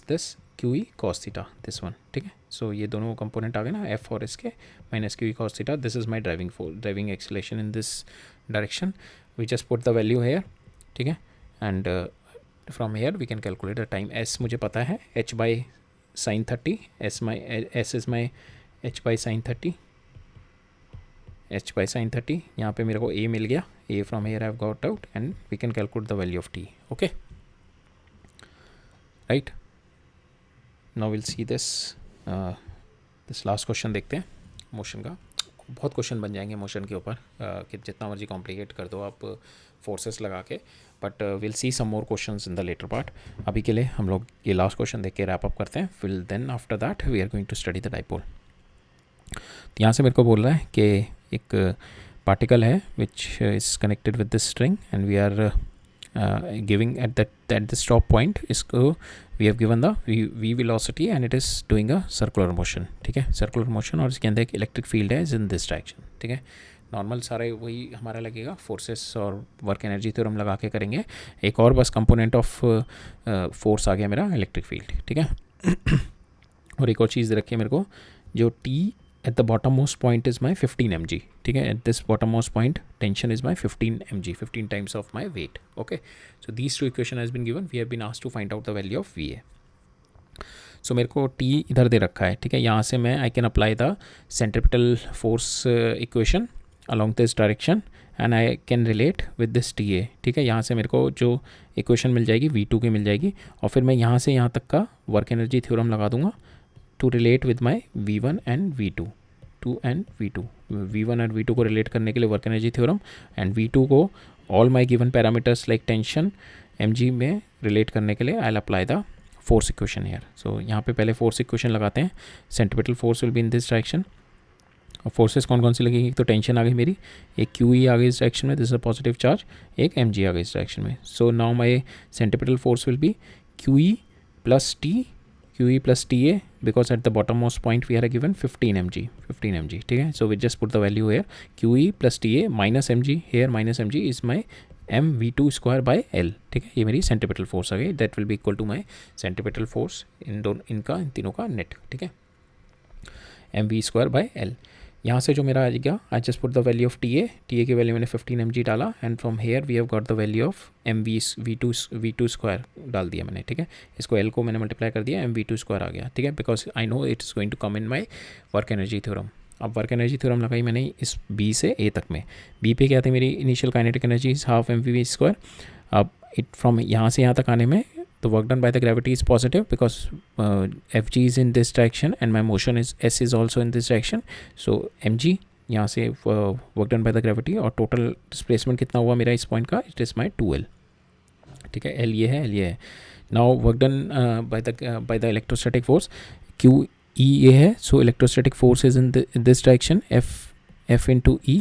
this qe cos theta, this one. ठीक है, so ये दोनों component आ गए ना, f और इसके minus qe cos theta. this is my driving acceleration in this direction. we just put the value here. ठीक है, and from here we can calculate the time. s मुझे पता है h by sin 30, s is my h by sin 30, h by sin 30. यहाँ पे मेरे को a मिल गया, a from here I have got out and we can calculate the value of t. okay, right. now we'll see this last question देखते हैं motion का. बहुत question बन जाएंगे मोशन के ऊपर कि जितना मर्जी कॉम्प्लिकेट कर दो आप फोर्सेस लगा के, but will see some more questions in the later part. अभी के लिए हम लोग ये लास्ट क्वेश्चन देख के रैप अप करते हैं. फिर then after that we are going to study the dipole. तो यहाँ से मेरे को बोल रहा है कि एक पार्टिकल है which is connected with this string and we are giving at this top point इसको we have given the v velocity and it is doing a circular motion. ठीक है, circular motion और इसके अंदर एक इलेक्ट्रिक फील्ड है is in this direction. ठीक है, नॉर्मल सारा वही हमारा लगेगा, फोर्सेस और वर्क एनर्जी थ्योरम लगा के करेंगे. एक और बस कंपोनेंट ऑफ फोर्स आ गया मेरा इलेक्ट्रिक फील्ड. ठीक है, और एक और चीज़ रखिए मेरे को, जो t at the bottommost point is my 15 mg. ठीक है, at this bottommost point tension is my 15 mg, 15 times of my weight. Okay, so these two equation has been given. We have been asked to find out the value of VA. So मेरे को T इधर दे रखा है, ठीक है, यहाँ से मैं I can apply the centripetal force equation along this direction and I can relate with this T A. ठीक है, यहाँ से मेरे को जो इक्वेशन मिल जाएगी V2 की मिल जाएगी और फिर मैं यहाँ से यहाँ तक का वर्क एनर्जी थ्योरम लगा दूंगा to relate with my V1 and V2. V1 and V2 को रिलेट करने के लिए work energy theorem and V2 को all my given parameters like tension mg में रिलेट करने के लिए I will apply the force equation here. So यहाँ पे पहले फोर्स इक्वेशन लगाते हैं. Centripetal force will be in this direction. और फोर्सेस कौन कौन सी लगेगी? तो टेंशन आ गई मेरी, एक QE आ गई इस डायरेक्शन में, this is a positive charge, एक mg आ गई इस डायरेक्शन में. So now my centripetal force will B QE plus TA because at the bottommost point we are given 15 mg. ठीक है, so we just put the value here, QE plus TA minus mg, here minus mg is my mv2 square by L. ठीक है, ये मेरी centripetal force आ गई. That will be equal to my centripetal force in तीनों का net. ठीक है, mv स्क्वायर बाय L. यहाँ से जो मेरा आ गया, I just put the value of TA की वैल्यू मैंने 15 mg डाला and from here we have got the value of V2 square डाल दिया मैंने. ठीक है, इसको L को मैंने मल्टीप्लाई कर दिया, mv2 स्क्वायर आ गया. ठीक है, because I know it is going to come in my work energy theorem. अब वर्क एनर्जी थ्योरम लगाई मैंने इस B से A तक में. B पे क्या थी मेरी initial kinetic energy is half mv square. अब इट फ्रॉम यहाँ से यहाँ तक आने में the work done by the gravity is positive because Fg is in this direction and my motion is S is also in this direction. So mg यहाँ से work done by the gravity और total displacement कितना हुआ मेरा इस point का, it is my 2L. ठीक है, L ये है. Now work done by the electrostatic force QE ये है. So electrostatic force is in this direction, F into E,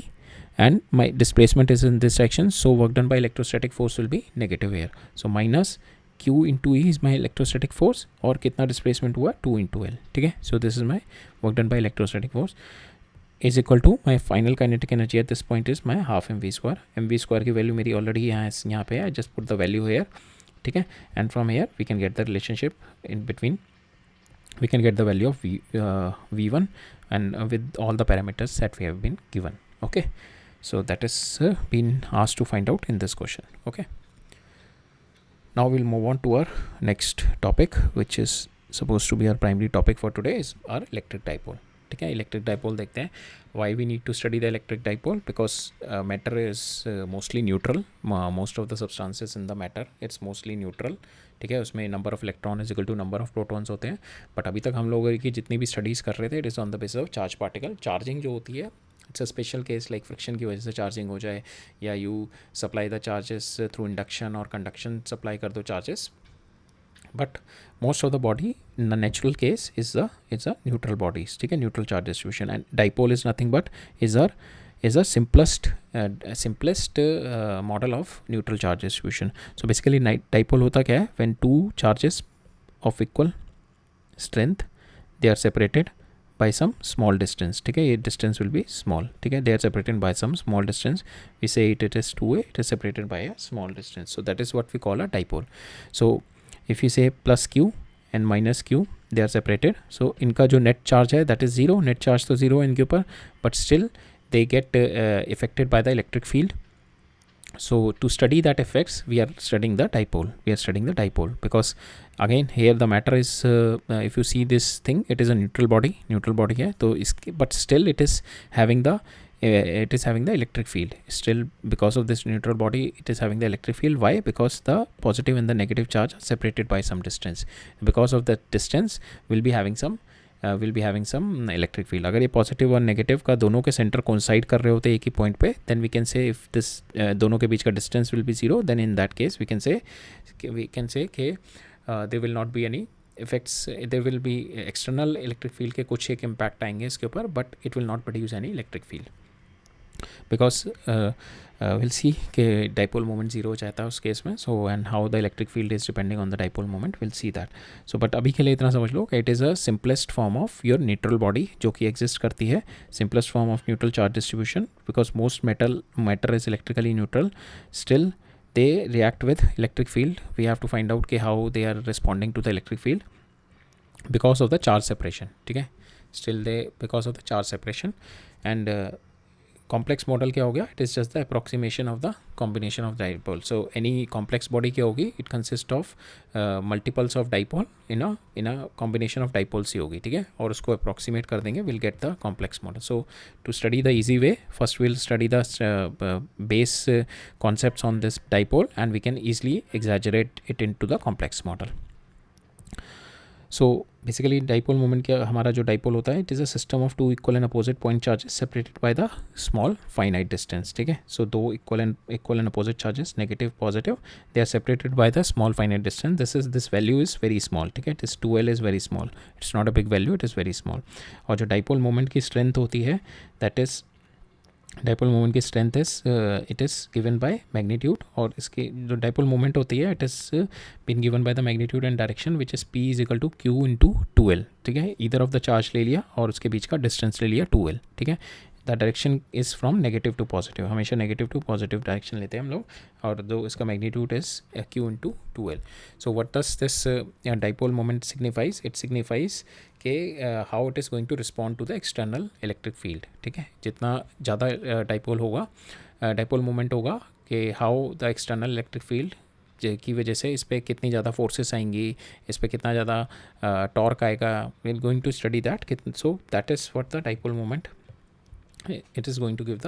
and my displacement is in this direction. So work done by electrostatic force will be negative here. So minus Q into E is my electrostatic force और कितना displacement हुआ 2 into L. ठीक है, so this is my work done by electrostatic force is equal to my final kinetic energy at this point is my half mv square की value मेरी already यहाँ पे है. Just put the value here. ठीक है, and from here we can get the relationship in between, we can get the value of V1 and with all the parameters that we have been given. Okay, so that is been asked to find out in this question. Okay, now we'll move on to our next topic, which is supposed to be our primary topic for today, is our electric dipole. ठीक है, electric dipole देखते हैं. Why we need to study the electric dipole? Because matter is mostly neutral. Most of the substances in the matter it's mostly neutral. ठीक है, उसमें number of electron is equal to number of protons होते हैं. But अभी तक हम लोग की जितनी भी स्टडीज़ कर रहे थे, it is on the basis of charge particle. Charging जो होती है it's a special case, like friction की वजह से चार्जिंग हो जाए, या you supply the charges through induction और कंडक्शन सप्लाई कर दो charges. But most of the body in the natural case is a neutral bodies. ठीक है, neutral charge distribution. And dipole is nothing but is a simplest model of neutral charge distribution. So basically dipole होता क्या है? When two charges of equal strength they are separated by some small distance. ठीक है, ये distance will be small. ठीक है, they are separated by some small distance. We say it is 2a, it is separated by a small distance. So that is what we call a dipole. So if you say plus q and minus q, they are separated. So इनका जो net charge है that is 0. net charge तो 0 है इनके ऊपर, but still they get affected by the electric field. So to study that effects, we are studying the dipole. Because again here the matter is if you see this thing, it is a neutral body है तो इसके, but still it is having the electric field. Still because of this neutral body it is having the electric field. Why? Because the positive and the negative charge are separated by some distance. Because of that distance will be having some electric field. अगर ये positive और negative का दोनों के centre coincide कर रहे होते हैं एक ही पॉइंट पे, then we can say if this दोनों के बीच का distance will be 0, then in that case we can say कि there will not be any effects. There will be external electric field के कुछ एक इम्पैक्ट आएंगे इसके ऊपर, but it will not produce any electric field. Because will see कि dipole moment 0 हो जाता है उस केस में. So and how the electric field is depending on the dipole moment, will see that. So but अभी के लिए इतना समझ लो कि it is a simplest form of your neutral body जो कि एग्जिस्ट करती है. Simplest form of neutral charge distribution, because most matter is electrically neutral. Still they react with electric field. We have to find out how they are responding to the electric field. Because of the charge separation, ठीक है, still they because of the charge separation. And complex model क्या हो गया, it is just the approximation of the combination of dipole. So any complex body क्या होगी, it consist of multiples of dipole in a combination of dipoles ही होगी, ठीक है, और उसको अप्रॉक्सीमेट कर देंगे, will get the complex model. So to study the easy way, first will study the base concepts on this dipole and we can easily exaggerate it into the complex model. So basically dipole moment क्या, हमारा जो dipole होता है, it is a system of two equal and opposite point charges separated by the small finite distance, ठीक है. So दो equal and opposite charges, negative positive, they are separated by the small finite distance. This value is very small, ठीक है, this 2L is very small, it's not a big value, it is very small. और जो dipole moment की strength होती है, that is dipole moment की strength is it is given by magnitude. और इसकी जो डाइपोल मोमेंट होती है, it is been given by the magnitude and direction which is P is equal to Q into 2L, ठीक है. इधर of the charge ले लिया और उसके बीच का डिस्टेंस ले लिया 2L, ठीक है. The direction is from negative to positive, हमेशा नेगेटिव टू पॉजिटिव डायरेक्शन लेते हैं हम लोग. और दो इसका magnitude is Q into 2L. So what does this dipole moment signifies, it signifies कि how it is going to respond to the external electric field, ठीक है. जितना ज़्यादा डाइपोल होगा, डाइपोल मोमेंट होगा, कि how the external electric field की वजह से इस पर कितनी ज़्यादा फोर्सेस आएंगी, इस पर कितना ज़्यादा टॉर्क आएगा, we are going to study that. So that is what the dipole moment it is going to give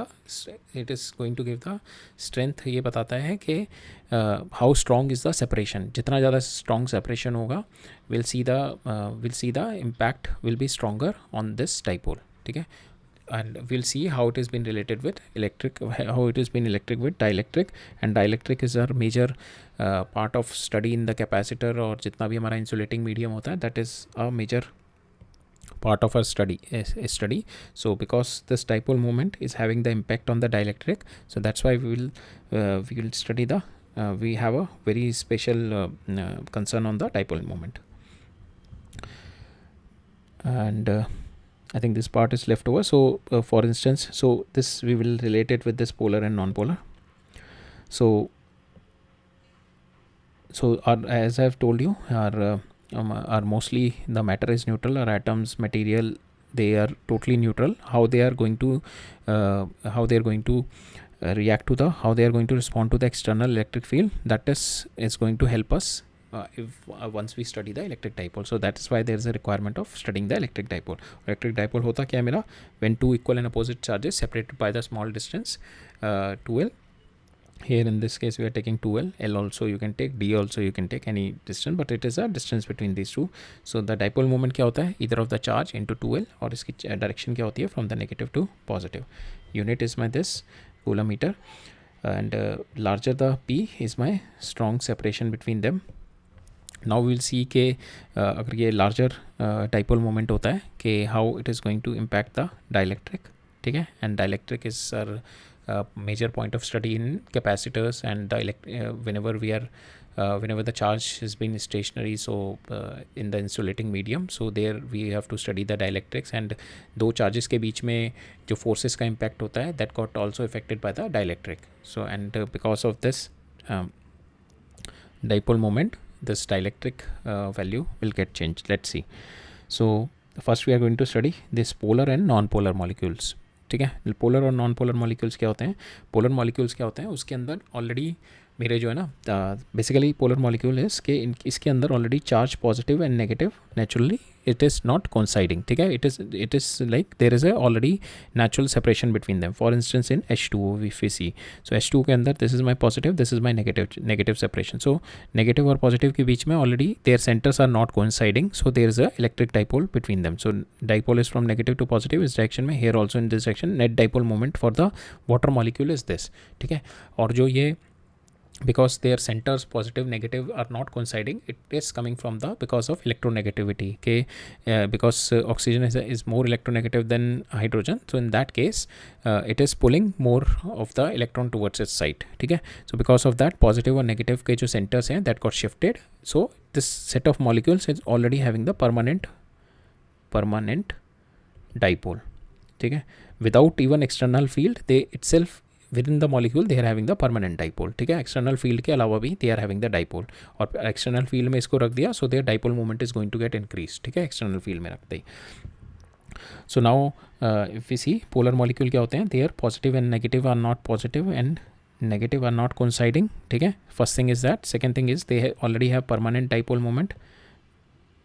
the strength. ये बताता है कि how strong is the separation. जितना ज़्यादा स्ट्रॉन्ग सेपरेशन होगा, will see the impact will be stronger on this dipole, ठीक है. and we'll see how it has been related with electric with dielectric. And dielectric is our major part of study in the capacitor, और जितना भी हमारा insulating medium होता है, that is a major part of our study. So because this dipole moment is having the impact on the dielectric, so that's why we will study we have a very special concern on the dipole moment. And I think this part is left over. So for instance, so this we will relate it with this polar and non-polar. So as I've told you, our mostly the matter is neutral. Our atoms, material, they are totally neutral. How they are going to react to how they are going to respond to the external electric field, that is going to help us once we study the electric dipole. So that is why there is a requirement of studying the electric dipole. Electric dipole होता क्या है मेरा, when two equal and opposite charges separated by the small distance 2L. Here in this case we are taking 2L. L also you can take, D also you can take, any distance, but it is a distance between these two. So the dipole moment क्या होता है, either of the charge into 2L, और इसकी direction क्या होती है, from the negative to positive. Unit is my this coulometer, and larger the P is my strong separation between them. Now will see के अगर ये लार्जर डाइपोल मोमेंट होता है, कि how it is going to impact the dielectric, ठीक है. And dielectric is our major point of study in capacitors. And whenever the charge has been stationary, so in the insulating medium, so there we have to study the dielectrics. and दो charges के बीच में जो forces का impact होता है, that got also affected by the dielectric. So and because of this dipole moment, this dielectric value will get changed. Let's see. So first we are going to study this polar and non-polar molecules, ठीक है. Polar और non polar molecules क्या होते हैं, polar molecules क्या होते हैं, उसके अंदर ऑलरेडी मेरे जो है ना, बेसिकली पोलर मॉलिक्यूल है इसके अंदर already charge positive and negative naturally it is not coinciding, ठीक है. It is like there is a already natural separation between them. For instance in H2O if we see, so H2O के अंदर this is my positive, this is my negative separation. So negative और positive के बीच में already their centres are not coinciding, so there is a electric dipole between them. So dipole is from negative to positive इस direction में. Here also in this direction net dipole moment for the water molecule is this, ठीक है. और जो ये because their centers positive negative are not coinciding, it is coming from because of electronegativity, okay. Because oxygen is more electronegative than hydrogen, so in that case it is pulling more of the electron towards its side, ठीक है. So because of that positive और negative के जो centers हैं that got shifted, so this set of molecules is already having the permanent dipole, ठीक है. Without even external field, they itself within the molecule they are having the permanent dipole, ठीक है, external field के अलावा भी they are having the dipole, और external field में इसको रख दिया, so their dipole moment is going to get increase, ठीक है, एक्सटर्नल फील्ड में रखते ही. So now if we see polar molecule क्या होते हैं, their positive and negative are not positive and negative are not coinciding, ठीक है, first thing is that. Second thing is they already have permanent dipole moment,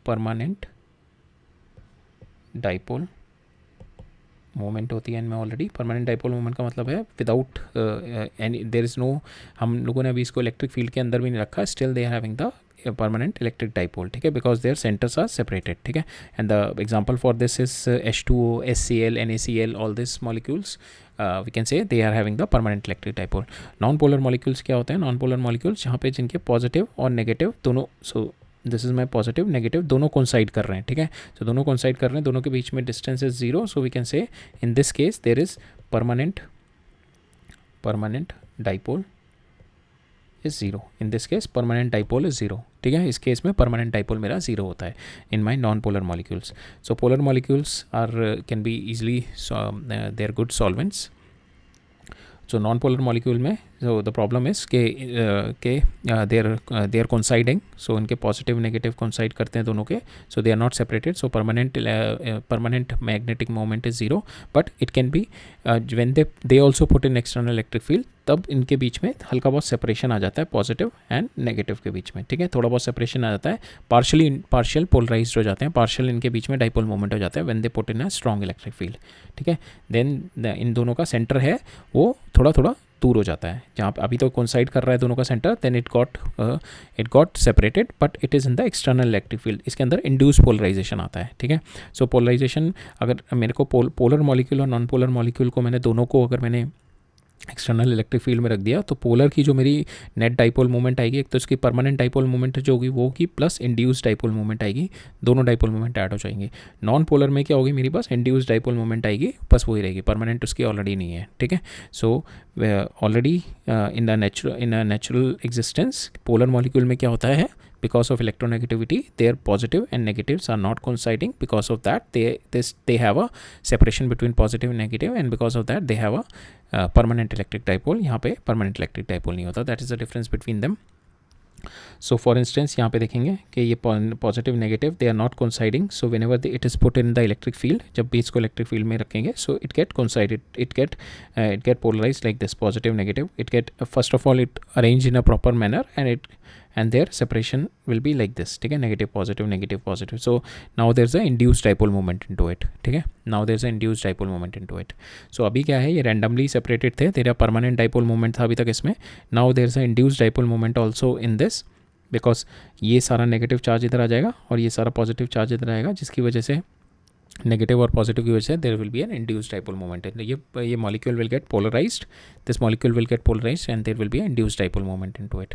permanent dipole moment होती है इनमें already. Permanent dipole moment का मतलब है without any, there is no, हम लोगों ने अभी इसको इलेक्ट्रिक फील्ड के अंदर भी नहीं रखा, still they are having the permanent electric dipole, ठीक है, because their centres are separated, ठीक है. And the example for this is H2O, HCl, NaCl, all this molecules we can say they are having the permanent electric dipole. Non polar molecules क्या होते हैं, non polar molecules जहाँ पे जिनके positive और negative दोनों, सो this is my positive negative दोनों coincide कर रहे हैं, ठीक है. तो दोनों कोइंसाइड कर रहे हैं, दोनों के बीच में distance is zero, so we can say in this case there is permanent dipole is zero. In this case permanent dipole is zero, ठीक है. इस केस में परमानेंट डाइपोल मेरा जीरो होता है in my non polar molecules. So polar molecules are can be easily, they are good solvents. So non polar molecule में so the problem is के they are coinciding, so इनके positive negative coincide करते हैं दोनों के, so they are not separated, so permanent magnetic moment is zero, but it can be when they also put in external electric field, तब इनके बीच में हल्का बहुत सेपरेशन आ जाता है पॉजिटिव एंड नेगेटिव के बीच में, ठीक है, थोड़ा बहुत सेपरेशन आ जाता है, पार्शियल पोलराइज्ड हो जाते हैं, पार्शियल इनके बीच में डाइपोल मोमेंट हो जाता है when they put in a strong electric field, ठीक है. देन इन दोनों का सेंटर है वो थोड़ा थोड़ा दूर हो जाता है, जहाँ अभी तो कोइंसाइड कर रहा है दोनों का centre, then it got separated, but it is in the external electric field. इसके अंदर इंड्यूस पोलराइजेशन आता है, ठीक है. सो पोलराइजेशन, अगर मेरे को पोलर मॉलिक्यूल और नॉन पोलर मॉलिक्यूल को मैंने दोनों को अगर मैंने एक्सटर्नल इलेक्ट्रिक फील्ड में रख दिया, तो पोलर की जो मेरी नेट डाइपोल मोमेंट आएगी, एक तो इसकी परमानेंट डाइपोल मोमेंट जो होगी वो होगी, प्लस इंड्यूस्ड डाइपोल मोमेंट आएगी, दोनों डाइपोल मोमेंट ऐड हो जाएंगे. नॉन पोलर में क्या होगी, मेरी पास इंड्यूस्ड डाइपोल मोमेंट आएगी, बस वही रहेगी, परमानेंट उसकी ऑलरेडी नहीं है, ठीक है. So already in a natural existence polar molecule में क्या होता है, because of electronegativity their positive and negatives are not coinciding, because of that they have a separation between positive and negative, and because of that they have a permanent electric dipole. यहाँ पे permanent electric dipole नहीं होता, that is the difference between them. So for instance यहाँ पे देखेंगे कि ये positive negative they are not coinciding, so whenever it is put in the electric field, जब भी इसको इलेक्ट्रिक फील्ड में रखेंगे, so it get coincided, it get polarise like this, positive negative, it get first of all it arrange in a proper manner and their separation will be like this, ठीक है, negative positive. So now there's a induced dipole moment into it, ठीक है, now there's a induced dipole moment into it. So अभी क्या है, ये randomly separated थे, तेरा permanent dipole moment था अभी तक इसमें, now there's a induced dipole moment also in this, because ये सारा नेगेटिव चार्ज इधर आ जाएगा और ये सारा पॉजिटिव चार्ज इधर आएगा, जिसकी वजह से नेगेटिव और पॉजिटिव की वजह से there will be an induced dipole moment. ये molecule will get polarized, this molecule will get polarized and there will be induced dipole moment into it,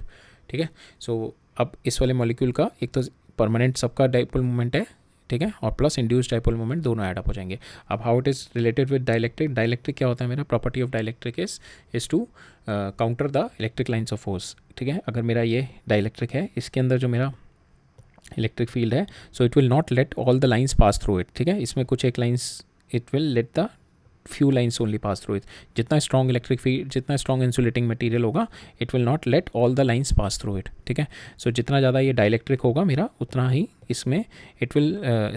ठीक है. सो अब इस वाले मॉलिक्यूल का एक तो परमानेंट सबका डाइपोल मोमेंट है, ठीक है, और प्लस इंड्यूस्ड डाइपोल मोमेंट दोनों ऐड अप हो जाएंगे. अब how it is related with dielectric, dielectric क्या होता है, मेरा property of dielectric is to counter the electric lines of force, ठीक है. अगर मेरा ये डाइलेक्ट्रिक है, इसके अंदर जो मेरा इलेक्ट्रिक फील्ड है, so it will not let all the lines pass through it, ठीक है. इसमें कुछ एक lines, it will let the few lines only pass through it. जितना strong electric field, जितना strong insulating material होगा, it will not let all the lines pass through it, ठीक है. so जितना ज़्यादा ये डाइलेक्ट्रिक होगा मेरा, उतना ही इसमें it will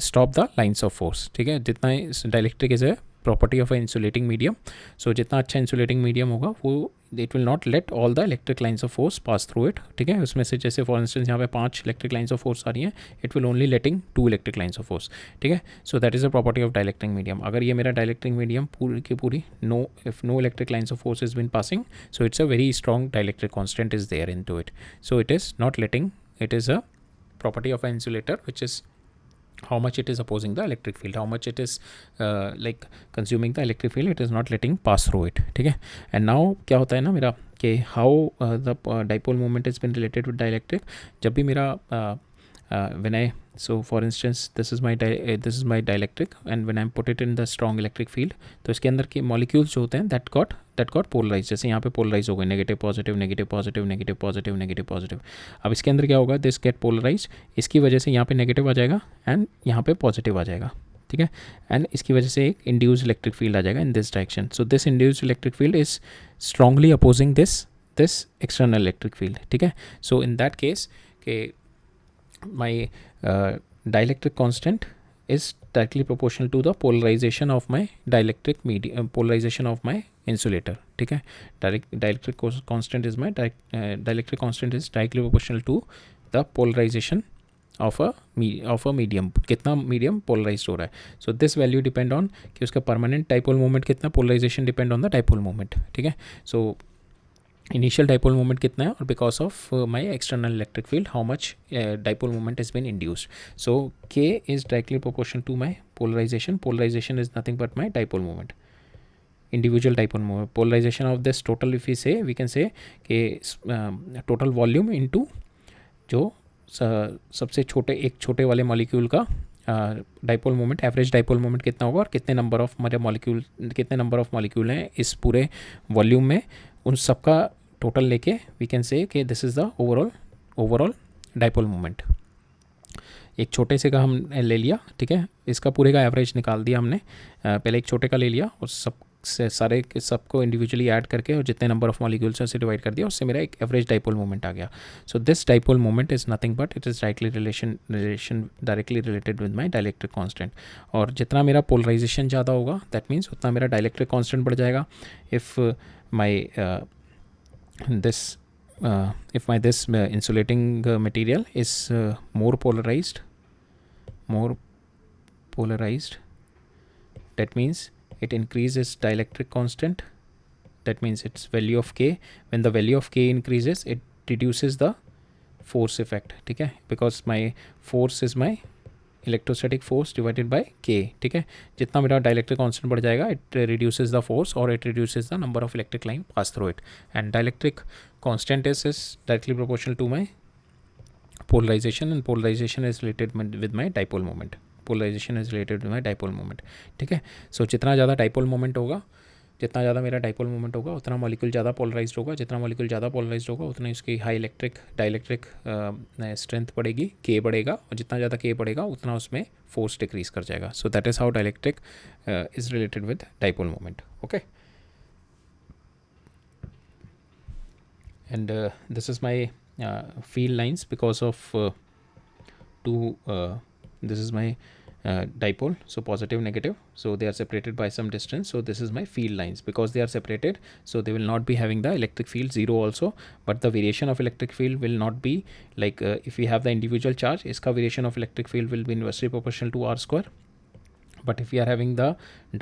stop the lines of force, ठीक है. जितना डाइलेक्ट्रिक इज है property of a insulating medium, so जितना अच्छा इंसुलेटिंग मीडियम होगा वो it will not let all the electric lines of force pass through it, ठीक है. उसमें से जैसे फॉर इंस्टेंस यहाँ पे 5 इलेक्ट्रिक लाइन्स ऑफ फोर्स आ रही हैं, it will only letting 2 electric lines of force, ठीक है. So that is a property of dielectric medium. अगर ये मेरा डाइलेक्ट्रिक मीडियम पूरी की पूरी if no electric lines of force is been passing, so it's a very strong dielectric constant is there into it, so it is not letting, it is a property of an insulator which is how much it is opposing the electric field, how much it is like consuming the electric field, it is not letting pass through it, ठीक है. and now क्या होता है ना मेरा कि how the dipole moment has been related with dielectric, जब भी मेरा when I, so for instance this is my dielectric and when I put it in the strong electric field, तो इसके अंदर के molecules जो होते हैं that got polarized, जैसे यहाँ पे polarize हो गए, negative positive negative positive negative positive negative positive. अब इसके अंदर क्या होगा, दिस गेट पोलराइज्ड, इसकी वजह से यहाँ पे नेगेटिव आ जाएगा एंड यहाँ पे पॉजिटिव आ जाएगा, ठीक है, एंड इसकी वजह से एक इंड्यूस्ड इलेक्ट्रिक फील्ड आ जाएगा इन this direction. So this induced electric field is strongly opposing this external electric field. ठीक है, सो इन दैट केस के माई dielectric constant is directly proportional to the polarization of my dielectric medium, polarization of my insulator. ठीक है, dielectric constant is my dielectric constant is directly proportional to the polarization of a medium. कितना medium polarized हो रहा है. So this value depend on कि उसका permanent dipole moment कितना, polarization depend on the dipole moment. ठीक है, so initial dipole moment कितना है और because of my external electric field how much dipole moment is been induced. So K is directly proportional to my polarization. Polarization is nothing but my dipole moment, individual dipole moment. Polarization of this total if we can say total volume into जो सबसे छोटे वाले molecule का dipole moment, average dipole moment कितना होगा और कितने number of molecule हैं इस पूरे वॉल्यूम में, उन सबका टोटल लेके वी कैन से कि this is the overall dipole moment. एक छोटे से का हम ले लिया. ठीक है, इसका पूरे का एवरेज निकाल दिया हमने. पहले एक छोटे का ले लिया और सबको इंडिविजुअली ऐड करके और जितने नंबर ऑफ मॉलिक्यूल्स हैं उसे डिवाइड कर दिया, उससे मेरा एक एवरेज डाइपोल मोमेंट आ गया. So this dipole moment is nothing but it is directly related with my dielectric constant. और जितना मेरा पोलराइजेशन ज़्यादा होगा दैट मीन्स उतना मेरा डाइलेक्ट्रिक कांस्टेंट बढ़ जाएगा. If my this insulating material is more polarized, that means it increases dielectric constant. That means its value of k, when the value of k increases it reduces the force effect. ठीक है, because my force is my electrostatic force divided by K. ठीक है, जितना मेरा dielectric constant बढ़ जाएगा it reduces the force और it reduces the number of electric line pass through it. And dielectric constant is directly proportional to my polarisation and polarisation is related with my dipole moment. ठीक है, सो जितना ज़्यादा dipole moment होगा, जितना ज़्यादा मेरा dipole moment होगा उतना मॉलिक्यूल ज़्यादा पोलराइज्ड होगा. जितना मॉलिक्यूल ज़्यादा पोलराइज्ड होगा उतना उसकी हाई डाइलेक्ट्रिक स्ट्रेंथ बढ़ेगी, के बढ़ेगा, और जितना ज़्यादा के बढ़ेगा उतना उसमें फोर्स डिक्रीज कर जाएगा. सो that is how dielectric is related with dipole moment. Okay, and this is my field lines because of this is my dipole, so positive negative, so they are separated by some distance. So this is my field lines. Because they are separated, so they will not be having the electric field 0 also, but the variation of electric field will not be like if we have the individual charge, iska variation of electric field will be inversely proportional to r square. But if we are having the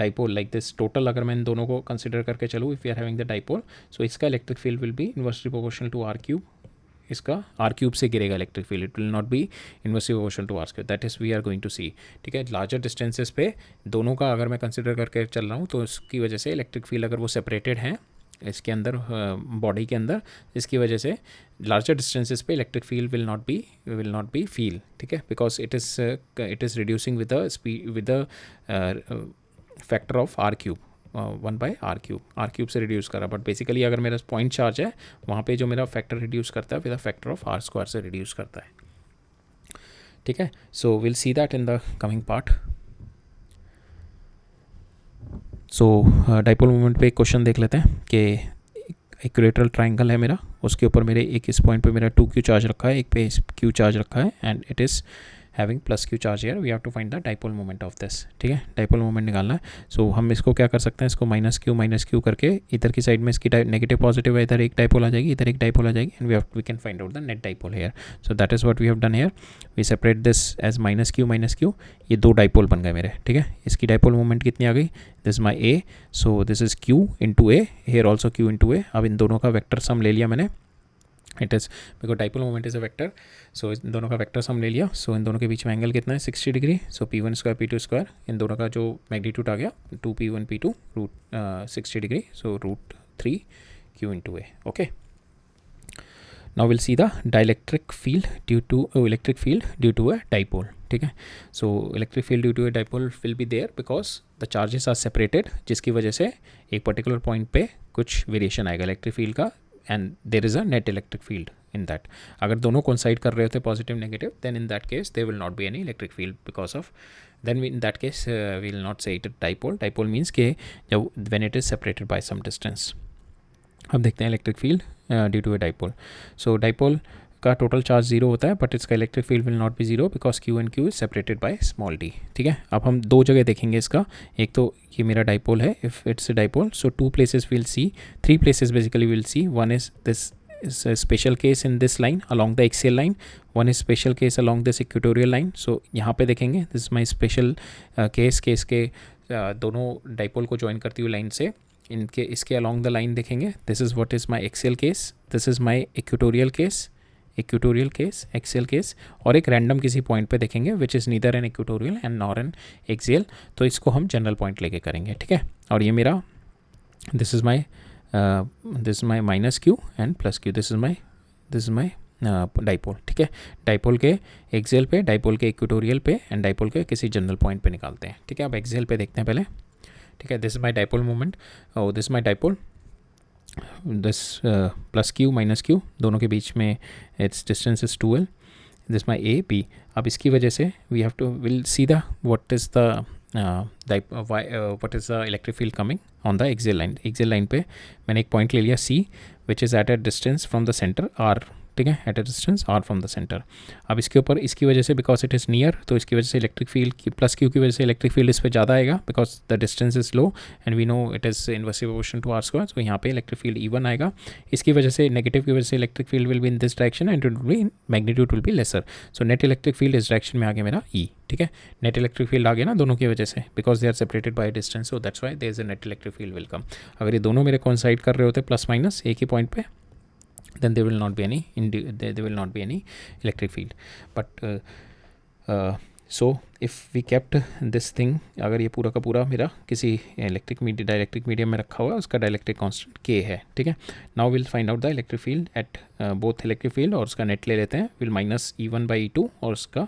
dipole like this total, अगर मैं इन दोनों को consider करके चलूँ, if we are having the dipole, so इसका electric field will be inversely proportional to r cube. इसका R cube से गिरेगा electric field, it will not be inversely proportional to are square. That is we are going to see. ठीक है, larger distances पे दोनों का अगर मैं कंसिडर करके चल रहा हूँ तो इसकी वजह से इलेक्ट्रिक फील्ड अगर वो सेपरेटेड हैं इसके अंदर बॉडी के अंदर, इसकी वजह से लार्जर डिस्टेंसेस पे electric field will not be feel. ठीक है, because it is reducing with the factor of r cube, 1/r cube से रिड्यूस करा. बट बेसिकली अगर मेरा पॉइंट चार्ज है वहाँ पे जो मेरा फैक्टर रिड्यूस करता है with the factor of r square से रिड्यूस करता है. ठीक है, so will see that in the coming part. So dipole moment पे एक क्वेश्चन देख लेते हैं कि इक्वेटोरियल ट्राइंगल है मेरा, उसके ऊपर मेरे एक इस पॉइंट पे मेरा 2q चार्ज रखा है, एक पे q चार्ज रखा है, and it is having plus q charge here. We have to find the dipole moment of this. ठीक है, डाइपोल मोमेंट निकालना है. सो हम इसको क्या कर सकते हैं, इसको माइनस क्यू करके इधर की साइड में इसकी नेगेटिव पॉजिटिव है, इधर एक डाइपोल आ जाएगी, इधर एक डाइपोल आ जाएगी, and we can find out the net dipole here. So that is what we have done here. We separate this as minus q, ये दो डाइपोल बन गए मेरे. ठीक है, इसकी डाइपोल मोमेंट कितनी आ गई, this my A, so this is q into A, here also q into A. अब इन दोनों का वेक्टर सम ले लिया मैंने. It is because dipole moment is a vector, so इन दोनों का वेक्टर सम ले लिया. सो इन दोनों के बीच में एंगल कितना है, 60 degree. So p1 square p2 square, इन दोनों का जो मैग्नीट्यूड आ गया 2p1 p2 root 60 degree, so √3 q into a. Okay, now will see the dielectric field due to a dipole. ठीक है, so electric field due to a dipole will be there because the charges are separated, जिसकी वजह से एक particular point पे कुछ variation आएगा. Electric field का and there is a net electric field in that. अगर दोनों कोइंसाइड कर रहे होते positive negative, then in that case there will not be any electric field because of, then in that case we will not say it a dipole. Dipole means कि जब when it is separated by some distance. अब देखते हैं electric field due to a dipole. So dipole का total charge zero होता है, but इसका electric field will not be zero because q and q is separated by small d. ठीक है, अब हम दो जगह देखेंगे इसका. एक तो ये मेरा डाइपोल है, if it's a dipole, so two places will see, three places basically will see. One is this is a special case in this line along the axial line, one is special case along this equatorial line. so यहाँ पे देखेंगे this is my special case के दोनों dipole को join करती हुई line से इनके इसके along the line देखेंगे. this is what is my axial case, this is my equatorial case, axial case, और एक रैंडम किसी पॉइंट पे देखेंगे which is neither an equatorial and nor an axial. तो इसको हम जनरल पॉइंट लेके करेंगे. ठीक है, और ये मेरा this is my minus q and plus q. this is my dipole. ठीक है, डाइपोल के एक्सियल पे, डाइपोल के इक्वेटोरियल पे एंड डाइपोल के किसी जनरल पॉइंट पे निकालते हैं. ठीक है, अब एक्सियल पे देखते हैं पहले. ठीक है, this is my dipole moment, this is my dipole, this plus q minus q, दोनों के बीच में it's distance is 2l. This my A B. अब इसकी वजह से we have to will see the what is the what is the electric field coming on the axial line. axial line पे मैंने एक पॉइंट ले लिया C which is at a distance from the center R. ठीक है, at a distance R from the centre. अब इसके ऊपर इसकी वजह से बिकॉज इट इज़ नियर, तो इसकी वजह से इलेक्ट्रिक फील्ड की प्लस क्यू की वजह से इलेक्ट्रिक फील्ड इस पर ज़्यादा आएगा because the distance is low and we know it is inversive proportional to are square. तो यहाँ पे इलेक्ट्रिक फील्ड इवन आएगा. इसकी वजह से नेगेटिव की वजह से electric field will be in this direction and it will B magnitude will be laser. So net electric field इस डायरेक्शन में आ गया मेरा ई. ठीक है, नेट इलेक्ट्रिक फील्ड आ गया ना दोनों की वजह से because they are separated by distance, so that's why there is a net electric field will come. अगर ये दोनों मेरे कोइंसाइड कर रहे होते प्लस माइनस एक ही पॉइंट पे, then there will not be any electric field. But so if we kept this thing, अगर ये पूरा का पूरा मेरा किसी डाइलेक्ट्रिक मीडियम में रखा हुआ है, उसका डाइलेक्ट्रिक कांस्टेंट k है. ठीक है, now will find out the electric field at both electric field और उसका नेट ले लेते हैं. Will minus E1 by E2 और उसका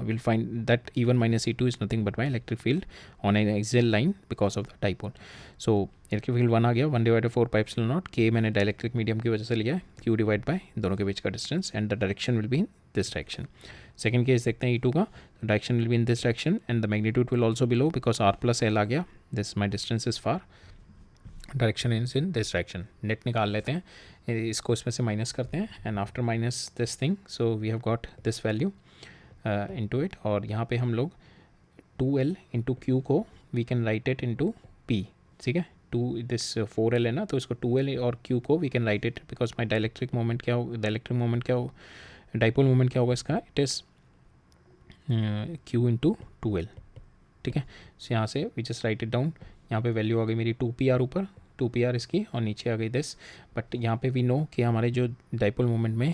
we'll find that E1 minus E2 is nothing but my electric field on an axial line because of the dipole. So electric field 1 आ गया, 1 divided 4 pi epsilon naught, k मैंने dielectric medium की वजह से लिया है, q divide by दोनों के बीच का distance and the direction will be in this direction. Second case देखते हैं E2 का, direction will be in this direction and the magnitude will also be low because r plus l आ गया. This my distance is far, direction is in this direction. Net निकाल लेते हैं, इसको इसमें से माइनस करते हैं and after minus this thing so we have got this value into it. और यहाँ पे हम लोग 2l into q को we can write it into p. ठीक है, 4l है ना, तो इसको 2l और q को we can write it because my dielectric moment क्या हो, डाइपोल मोमेंट क्या होगा इसका, it is q into 2l. ठीक है, सो यहाँ से we just write it down. यहाँ पे वैल्यू आ गई मेरी 2pr ऊपर, 2pr इसकी, और नीचे आ गई दिस. बट यहाँ पे वी नो कि हमारे जो डाइपोल मोमेंट में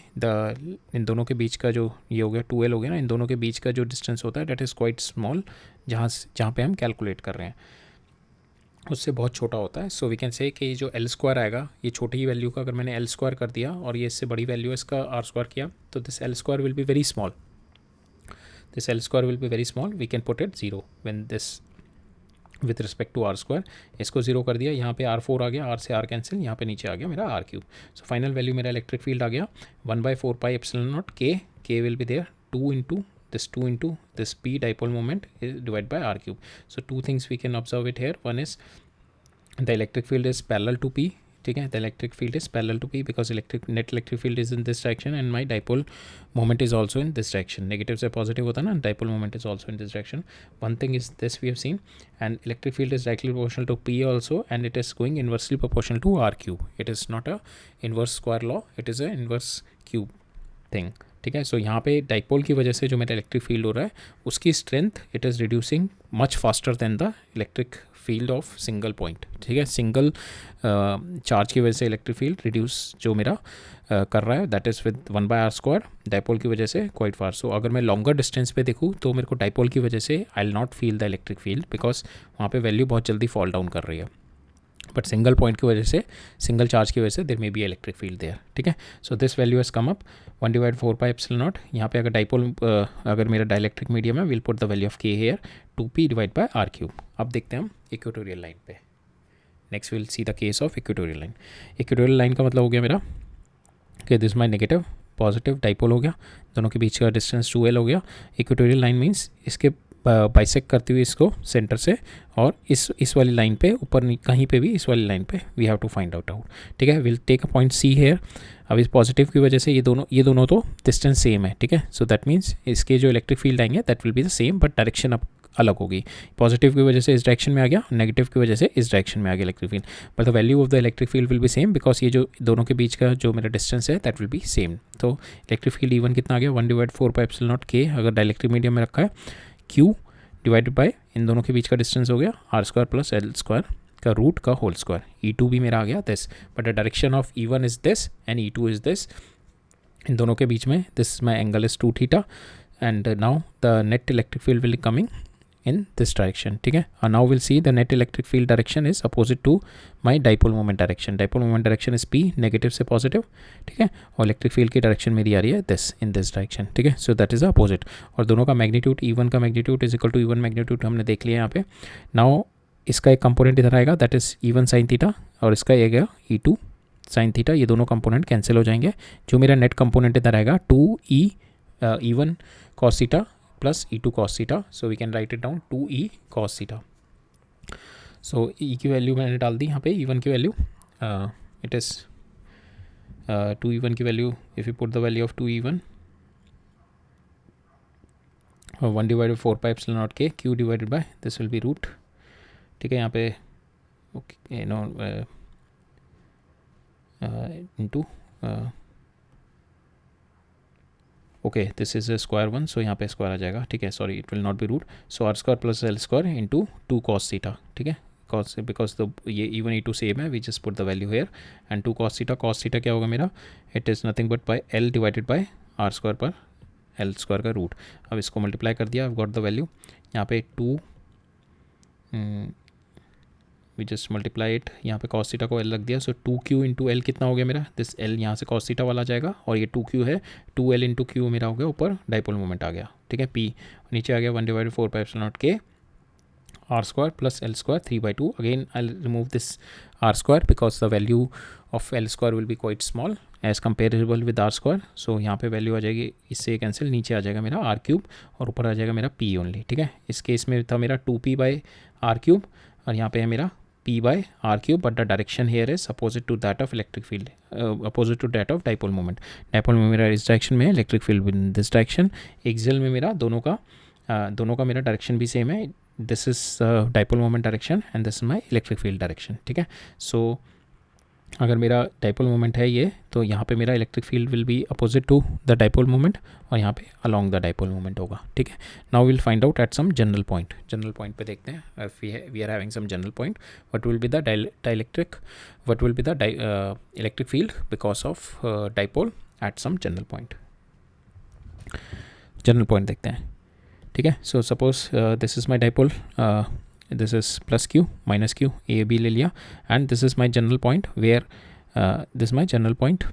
इन दोनों के बीच का जो ये हो गया 2l हो गया ना, इन दोनों के बीच का जो डिस्टेंस होता है डेट इज़ क्वाइट स्मॉल, जहाँ पे हम कैलकुलेट कर रहे हैं उससे बहुत छोटा होता है. सो वी कैन से कि जो एल स्क्वायर आएगा, ये छोटी ही वैल्यू का अगर मैंने एल स्क्वायर कर दिया और ये इससे बड़ी वैल्यू इसका आर स्क्वायर किया, तो this l square will be very small. This l square will be very small. We can put it 0 when this with respect to are square. इसको 0 कर दिया, यहाँ पे R4 आ गया, R से R कैंसिल, यहाँ पे नीचे आ गया मेरा R3. सो फाइनल वैल्यू मेरा इलेक्ट्रिक फील्ड आ गया 1/4 pi epsilon naught k will be there 2 into this p dipole moment is divided by R3. So two things we can observe it here. One is the electric field is parallel to p. ठीक है, the electric field is parallel to p because net electric field is in this direction and my dipole moment is also in this direction. Negative से positive होता है ना, dipole moment is also in this direction. One thing is this we have seen, and electric field is directly proportional to p also, and it is going inversely proportional to r cube. It is not a inverse square law, it is a inverse cube thing. ठीक है, so यहाँ पे dipole की वजह से जो मेरा electric field हो रहा है उसकी strength it is reducing much faster than the electric field of single point. ठीक है, सिंगल चार्ज की वजह से इलेक्ट्रिक फील्ड रिड्यूस जो मेरा कर रहा है that is with 1/r². Dipole की वजह से क्वाइट फार. सो अगर मैं लॉन्गर डिस्टेंस पे देखूँ तो मेरे को डाइपोल की वजह से I will not feel the electric field because वहाँ पे वैल्यू बहुत जल्दी फॉल डाउन कर रही है. बट सिंगल पॉइंट की वजह से, सिंगल चार्ज की वजह से there may be electric field there. ठीक है, so this value has come up 1/4 pi epsilon naught. यहाँ पे अगर डाइपोल अगर मेरा डाइलेक्ट्रिक मीडियम है, will put the value of k here 2p divide by r3. अब देखते हैं हम इक्वेटोरियल लाइन पे. Next will see the case of equatorial line. Equatorial line का मतलब हो गया मेरा कि this my negative positive dipole हो गया, दोनों के बीच का डिस्टेंस 2l हो गया. इक्वेटोरियल लाइन मीन्स इसके बाइसेक्ट करती हुई इसको सेंटर से और इस वाली लाइन पे ऊपर कहीं पे भी इस वाली लाइन पे we have to find out. ठीक है, will take a point C here. अब इस पॉजिटिव की वजह से ये दोनों तो डिस्टेंस सेम है. ठीक है, सो दैट मीन्स इसके जो इलेक्ट्रिक फील्ड आएंगे that will be the same but direction अब अलग होगी. पॉजिटिव की वजह से इस डायरेक्शन में आ गया, नेगेटिव की वजह से इस डायरेक्शन में आ गया electric field, but the value of the electric field will B same because ये जो दोनों के बीच का जो मेरा डिस्टेंस है दैट विल बी सेम. तो इलेक्ट्रिक फील्ड इवन कितना आ गया 1/4πε0k अगर डाइलेक्ट्रिक मीडियम में रखा है, Q डिवाइडेड बाय इन दोनों के बीच का डिस्टेंस हो गया r² + l² का रूट का होल स्क्वायर. E2 भी मेरा आ गया this, but the direction of E1 is this and E2 is this. इन दोनों के बीच में this my angle is 2 theta and now the net electric field will coming in this direction. ठीक है, and now we'll see the net electric field direction is opposite to my dipole moment direction. Dipole moment direction is P, negative से positive. ठीक है, और electric field की direction मेरी आ रही है दिस इन दिस डायरेक्शन. ठीक है, सो दैट इज अपोजिट. और दोनों का मैग्नीट्यूड E1 का magnitude is equal to E1 magnitude हमने देख लिया यहाँ पे. नाउ इसका एक कंपोनेंट इधर आएगा that is E1 sin theta और इसका ये गया E2 sin थीटा. ये दोनों कंपोनेंट कैंसिल हो जाएंगे. जो मेरा नेट कंपोनेंट इधर आएगा 2E E1 cos theta plus E2 cos theta. So we can write it down 2E cos theta. So E की वैल्यू मैंने डाल दी यहाँ पे. E1 की वैल्यू it is 2E1 की value if you put the value of 2E1 1/4πε0k Q divided by this will be root. ठीक है, यहाँ पे okay no into okay this is square 1 so यहाँ पे स्क्वायर आ जाएगा. ठीक है, sorry it will not be root. So r² + l² into 2 cos theta. ठीक है, cos बिकॉज द ये E1 E2 सेम है, we just put the value here and 2 cos theta. cos theta क्या होगा मेरा, it is nothing but by l divided by r² पर l² का root. अब इसको मल्टीप्लाई कर दिया, आई गॉट द वैल्यू. यहाँ पे 2 वी जस्ट मल्टीप्लाई इट. यहाँ पे cos थीटा को l रख दिया. सो 2q इंटू l कितना हो गया मेरा, दिस l यहाँ से cos थीटा वाला आ जाएगा और ये 2q है, 2l इंटू q मेरा हो गया. ऊपर डाइपोल मोमेंट आ गया. ठीक है, p नीचे आ गया 1/4πε0k r² + l² 3/2. Again I remove this r² because the value of l² will be quite small as comparable with r². So यहाँ पे वैल्यू आ जाएगी, इससे कैंसिल, नीचे आ जाएगा मेरा r³ और ऊपर आ जाएगा मेरा p ओनली. ठीक है, इस केस में था मेरा 2p/r³ और यहाँ पे है मेरा p/r³, but the direction here is opposite to that of electric field, opposite to that of dipole moment. Dipole में मेरा इस डायरेक्शन में है, electric field in this direction. Axial में मेरा दोनों का मेरा डायरेक्शन भी सेम है. This is dipole moment direction and this is my electric field direction. ठीक है, सो अगर मेरा डाइपोल मोमेंट है ये, तो यहाँ पे मेरा electric field will be opposite to the dipole moment और यहाँ पे अलोंग द डाइपोल मोमेंट होगा. ठीक है, now will find out at some general point. General point पे देखते हैं. We are having some general point, what will be the electric field because of dipole at some general point. General point देखते हैं. ठीक है, so suppose this is my dipole, this is plus q minus q, a b ले लिया and this is my general point where this is my general point.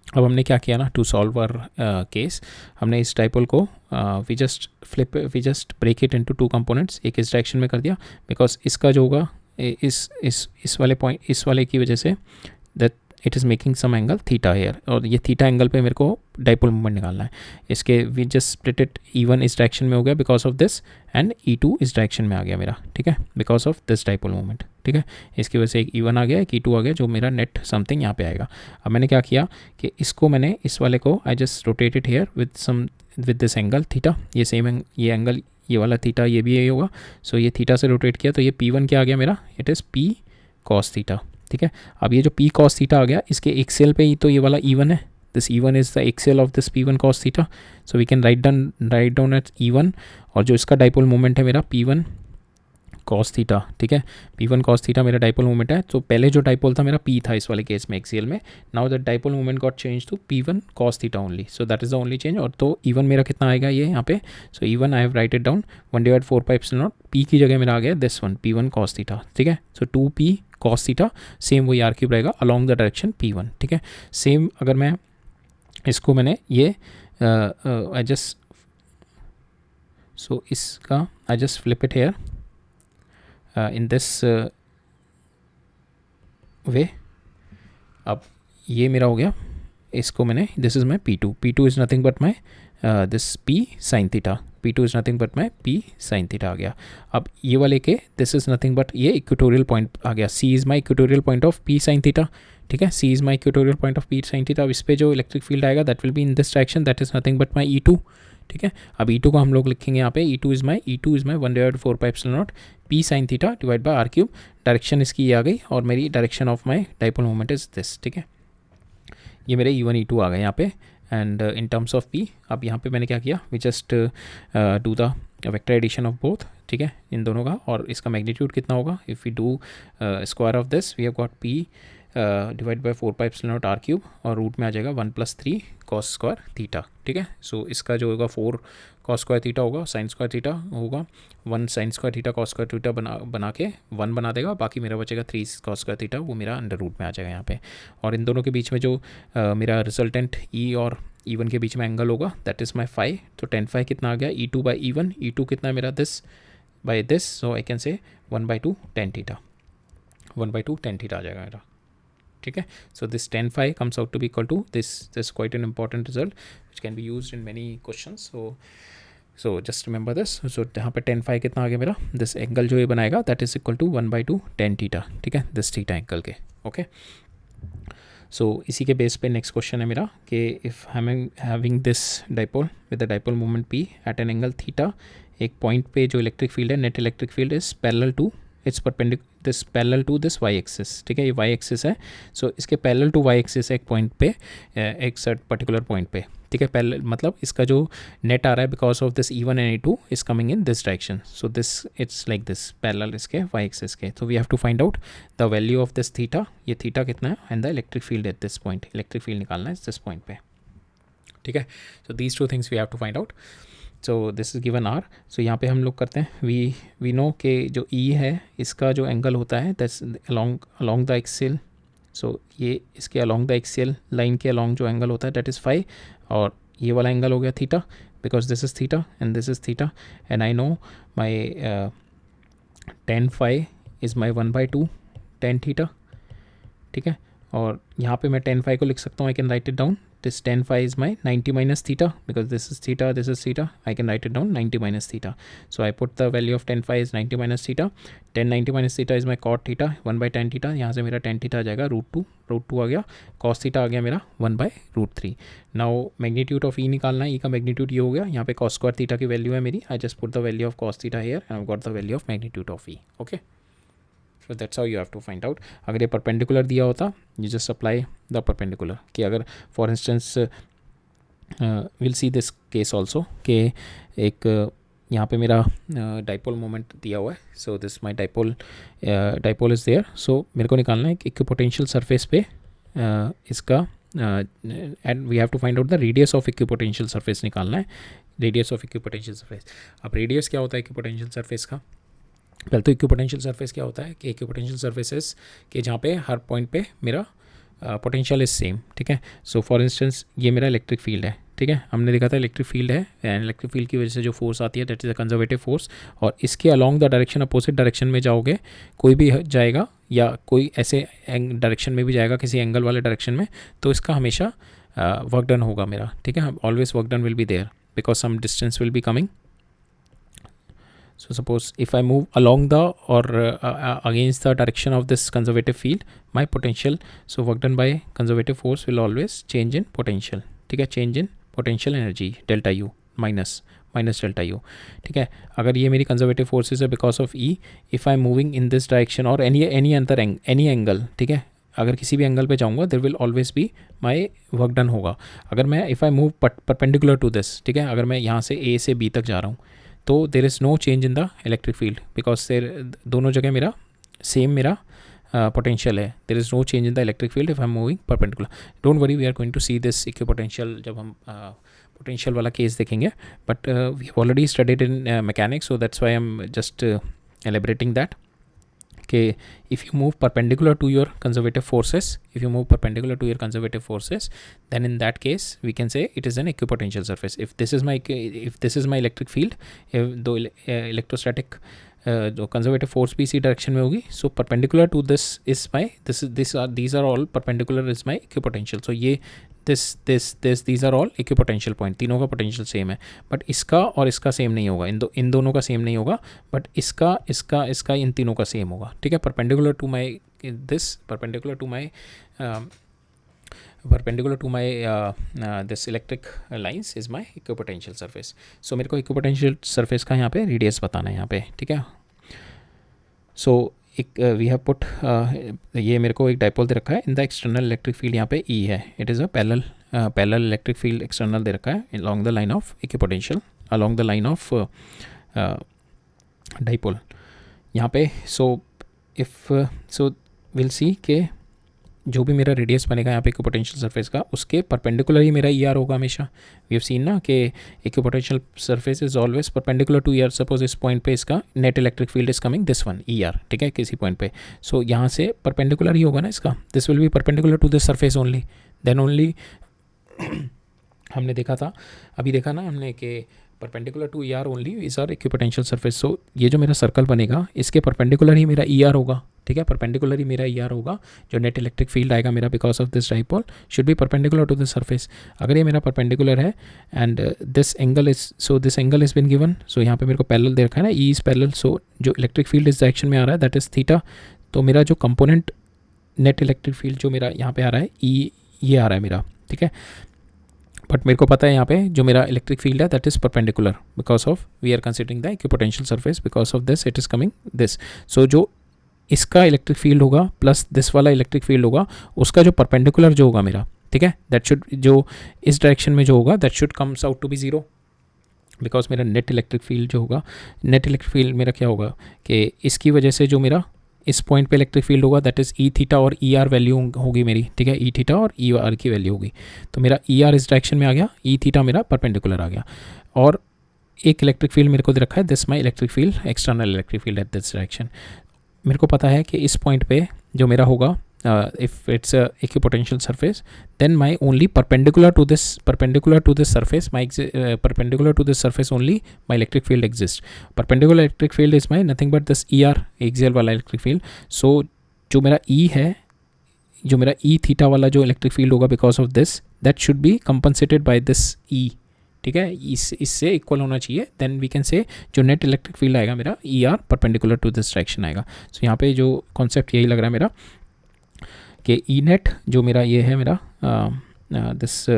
अब हमने क्या किया ना, टू सॉल्व आवर केस, हमने इस डाइपोल को we just break it into 2 components. एक इस डायरेक्शन में कर दिया बिकॉज इसका जो होगा इस वाले पॉइंट, इस वाले की वजह से that it is making some angle theta here, और ये थीटा एंगल पे मेरे को डाइपोल मोमेंट निकालना है. इसके we just split it, E1 इस डायरेक्शन में हो गया because of this and E2 इस डायरेक्शन में आ गया मेरा. ठीक है, because of this dipole moment. ठीक है, इसकी वजह से एक E1 आ गया, एक E2 आ गया, जो मेरा नेट समथिंग यहाँ पे आएगा. अब मैंने क्या किया कि इसको मैंने इस वाले को I just rotated here with this angle theta. ये सेम ये एंगल, ये वाला थीटा, ये भी यही होगा. सो ये थीटा से रोटेट किया तो ये P1 क्या आ गया मेरा, it is P cos theta. ठीक है, अब ये जो P cos थीटा आ गया, इसके एक्सेल पे ही तो ये वाला E1 है. This E1 is the axial of this P1 cos theta. So we can write down at E1, और जो इसका डाइपोल मोमेंट है मेरा P1 cos थीटा. ठीक है, P1 cos थीटा मेरा डाइपोल मोमेंट है. तो पहले जो डाइपोल था मेरा P था इस वाले केस में एक्सियल में. Now that dipole moment got change to P1 cos theta only. So that is the only change. और तो E1 मेरा कितना आएगा ये यहाँ पे. So E1 I have write it down 1/4πε0, P की जगह मेरा आ गया this one P1 cos theta. ठीक है, सो 2P cos थीटा, सेम वही r³ रहेगा अलॉन्ग द डायरेक्शन P1. ठीक है, सेम अगर मैं इसको मैंने ये आई जस्ट, सो इसका I just flip it here in this way. अब ये मेरा हो गया, इसको मैंने, this is my P2 is nothing but my this P sine theta, P2 is nothing but my P sine theta आ गया। अब ये वाले के दिस इज़ नथिंग बट ये इक्वेटोरियल पॉइंट आ गया, C is my equatorial point of P sine theta, ठीक है, C is my equatorial point of P sine theta. अब इस पर जो इलेक्ट्रिक फील्ड आएगा that will be in this direction, that is nothing but my E2, ठीक है। अब E2 को हम लोग लिखेंगे यहाँ पे, E2 is my 1/4π0 P sine theta divide by R cube. Direction इसकी ये आ गई और मेरी direction of my dipole moment is this, ठीक है। ये मेरे E1 E2 आ गए यहाँ पे, and in terms of P, अब यहाँ पे मैंने क्या किया, we just do the vector addition of both, ठीक है, इन दोनों का, और इसका मैग्नीट्यूड कितना होगा, if we do square of this we have got P divide by 4π0 R cube, और रूट में आ जाएगा 1 + 3 cos स्क्वायर थीटा, ठीक है। सो इसका जो होगा 4 cos स्क्वायर थीटा होगा, साइन स्क्वायर थीटा होगा, 1 sine square theta cos square theta बना के 1 बना देगा, बाकी मेरा बचेगा 3 cos स्क्वायर थीटा, वो मेरा अंडर रूट में आ जाएगा यहाँ पे। और इन दोनों के बीच में जो मेरा रिजल्टेंट E और E1 के बीच में एंगल होगा दैट इज़ माई फाई, तो tan फाई कितना आ गया, E2 बाई E1, E2 कितना है मेरा this by this, so I can say 1/2 tan theta, 1/2 tan theta आ जाएगा मेरा, ठीक है। So this tan phi comes out to be equal to this quite an important result which can be used in many questions. So just remember this. So यहाँ पे tan phi कितना आ गया मेरा, दिस एंगल जो ये बनाएगा that is equal to 1/2 tan theta, ठीक है, दिस थीटा एंगल के, ओके। सो इसी के बेस पे नेक्स्ट क्वेश्चन है मेरा कि if having this dipole with the dipole moment P at an angle theta, एक पॉइंट पे जो इलेक्ट्रिक फील्ड है, net electric field is parallel to its parallel to this Y axis, ठीक है, ये वाई एक्सिस है। सो इसके पैरेलल टू वाई एक्सिस है एक पॉइंट पे, एक सर्ट पर्टिकुलर पॉइंट पे, ठीक है। पैरेलल मतलब इसका जो नेट आ रहा है because of this E1 and E2 is coming in this direction, so this its like this parallel इसके वाई एक्सिस के। तो we have to find out the value of this theta, ये थीटा कितना है, and the electric field at this point, electric field निकालना है this point पे, ठीक है। So these two things we have to find out. So this is given R। सो यहाँ पे हम लोग करते हैं, वी नो कि जो E है इसका जो एंगल होता है दैट्स अलोंग द एक्सियल, सो ये इसके अलोंग द एक्सियल लाइन के अलोंग जो एंगल होता है दैट इज़ फाई, और ये वाला एंगल हो गया theta because this is theta and this is theta, and I know my tan phi is my 1/2 tan theta, ठीक है। और यहाँ पे मैं tan फाई को लिख सकता हूँ, I can write it down, this tan phi is my 90 minus theta because this is theta, I can write it down 90 minus theta. So I put the value of tan phi is 90 minus theta, tan 90 minus theta is my cot theta 1 by tan theta, यहाँ से मेरा tan theta आ जाएगा √2 आ गया, cos theta आ गया मेरा 1/√3। Now magnitude of E निकालना है, E का magnitude ये हो गया, यहाँ पे cos square theta की वैल्यू है मेरी, I just put the value of cos theta here and I've got the value of magnitude of E, okay। So that's how you have to find out। अगर ये perpendicular दिया होता you just apply the perpendicular, कि अगर for instance we'll see this case also कि एक यहाँ पे मेरा डाइपोल मोमेंट दिया हुआ है, so this my dipole is there, so मेरे को निकालना है इक्विपोटेंशियल सरफेस पे इसका and we have to find out the radius of equipotential surface निकालना है, रेडियस ऑफ इक्विपोटेंशियल सरफेस। अब रेडियस क्या होता है इक्विपोटेंशियल सरफेस का, पहले तो इक्विपोटेंशियल सरफेस क्या होता है कि इक्विपोटेंशियल सरफेसेस के जहाँ पे हर पॉइंट पे मेरा पोटेंशियल इज सेम, ठीक है। सो फॉर इंस्टेंस ये मेरा इलेक्ट्रिक फील्ड है, ठीक है, हमने देखा था इलेक्ट्रिक फील्ड है, एंड इलेक्ट्रिक फील्ड की वजह से जो फोर्स आती है that is a conservative force, और इसके along the direction opposite direction में जाओगे, कोई भी जाएगा या कोई ऐसे डायरेक्शन में भी जाएगा किसी एंगल वाले डायरेक्शन में, तो इसका हमेशा वर्क डन होगा मेरा, ठीक है, always work done will be there because some distance will be coming. So suppose if I move along the or against the direction of this conservative field, my potential, so work done by conservative force will always change in potential, ठीक है, change in potential energy delta U minus delta U, ठीक है। अगर ये मेरी conservative forces है because of E, if I am moving in this direction or any other any angle, ठीक है, अगर किसी भी एंगल पे जाऊँगा there will always be my work done होगा। अगर मैं if I move perpendicular to this, ठीक है, अगर मैं यहाँ से A से B तक जा रहा हूँ तो there is no change in the electric field because दोनों जगह मेरा सेम मेरा पोटेंशियल है, there is no change in the electric field if I am moving perpendicular. Don't worry, we are going to see this equipotential जब हम potential वाला case देखेंगे, but we have already studied in mechanics, so that's why I am just elaborating that कि if you move perpendicular to your conservative forces, then in that case we can say it is an equipotential surface. If this is my electric field, if the electrostatic जो conservative force भी इसी direction में होगी. So perpendicular to this is my these are all perpendicular is my equipotential. So ये these are all equipotential point, तीनों का potential same है. But इसका और इसका सेम नहीं होगा, इन दोनों का सेम नहीं होगा. बट इसका इन तीनों का सेम होगा. ठीक है. Perpendicular to my this this electric lines is my equipotential surface. So मेरे को equipotential surface का यहाँ पे रेडियस बताना है यहाँ पे. ठीक है. So वी हैव पुट ये मेरे को एक डाइपोल दे रखा है. In the external electric field यहाँ पे E है. It is a parallel electric field external दे रखा है along the line of equipotential, along the line of dipole यहाँ पे. सो विल सी के जो भी मेरा रेडियस बनेगा यहाँ पे इक्विपोटेंशियल सरफेस का, उसके परपेंडिकुलर ही मेरा ER होगा हमेशा. वी हैव सीन ना कि equipotential surface is always perpendicular to ER. Suppose इस पॉइंट पे इसका net electric field is coming this one ER. ठीक है, किसी पॉइंट पे. सो यहाँ से परपेंडिकुलर ही होगा ना इसका. This will be perpendicular to this surface only, then only हमने देखा था, अभी देखा ना हमने कि perpendicular to ER only is are equipotential surface. So ये जो मेरा सर्कल बनेगा इसके परपेंडिकुलर ही मेरा ER होगा. ठीक है, परपेंडिकुलर ही मेरा ER होगा. जो नेट इलेक्ट्रिक फील्ड आएगा मेरा because of this dipole should be perpendicular to this surface. अगर ये मेरा परपेंडिकुलर है and this angle is been given. So यहाँ पे मेरे को पैरेलल दे रखा है ना, E इज पैरेलल. सो जो इलेक्ट्रिक फील्ड इस डायरेक्शन में आ रहा है दैट इज थीटा. तो मेरा जो कंपोनेंट नेट इलेक्ट्रिक फील्ड जो मेरा यहाँ पे आ रहा है E, ये आ रहा है मेरा. ठीक है, बट मेरे को पता है यहाँ पे जो मेरा इलेक्ट्रिक फील्ड है that is perpendicular because of we are considering the equipotential surface. Because of this it is coming this. So जो इसका इलेक्ट्रिक फील्ड होगा प्लस दिस वाला इलेक्ट्रिक फील्ड होगा, उसका जो परपेंडिकुलर जो होगा मेरा, ठीक है, दैट शुड, जो इस डायरेक्शन में जो होगा that should comes out to be zero. Because मेरा नेट इलेक्ट्रिक फील्ड जो होगा, नेट इलेक्ट्रिक फील्ड मेरा क्या होगा कि इसकी वजह से जो मेरा इस पॉइंट पे इलेक्ट्रिक फील्ड होगा दैट इज़ E थीटा और ER वैल्यू होगी मेरी. ठीक है, E थीटा और ER की वैल्यू होगी. तो मेरा ER इस डायरेक्शन में आ गया, E थीटा मेरा परपेंडिकुलर आ गया. और एक इलेक्ट्रिक फील्ड मेरे को दे रखा है this my electric field, external electric field at this direction. मेरे को पता है कि इस पॉइंट पे जो मेरा होगा if it's a equipotenशियल surface then my only perpendicular to this surface, my perpendicular to this surface only my electric field exists. Perpendicular electric field is my nothing but this ER, axial वाला electric field. So जो मेरा E है, जो मेरा E theta वाला जो electric field होगा because of this, that should be compensated by this E. ठीक है, इससे इक्वल होना चाहिए. देन वी कैन से जो नेट इलेक्ट्रिक फील्ड आएगा मेरा ER perpendicular to this direction आएगा. सो यहाँ पे जो कॉन्सेप्ट यही लग रहा है मेरा कि E नेट जो मेरा ये है मेरा दिस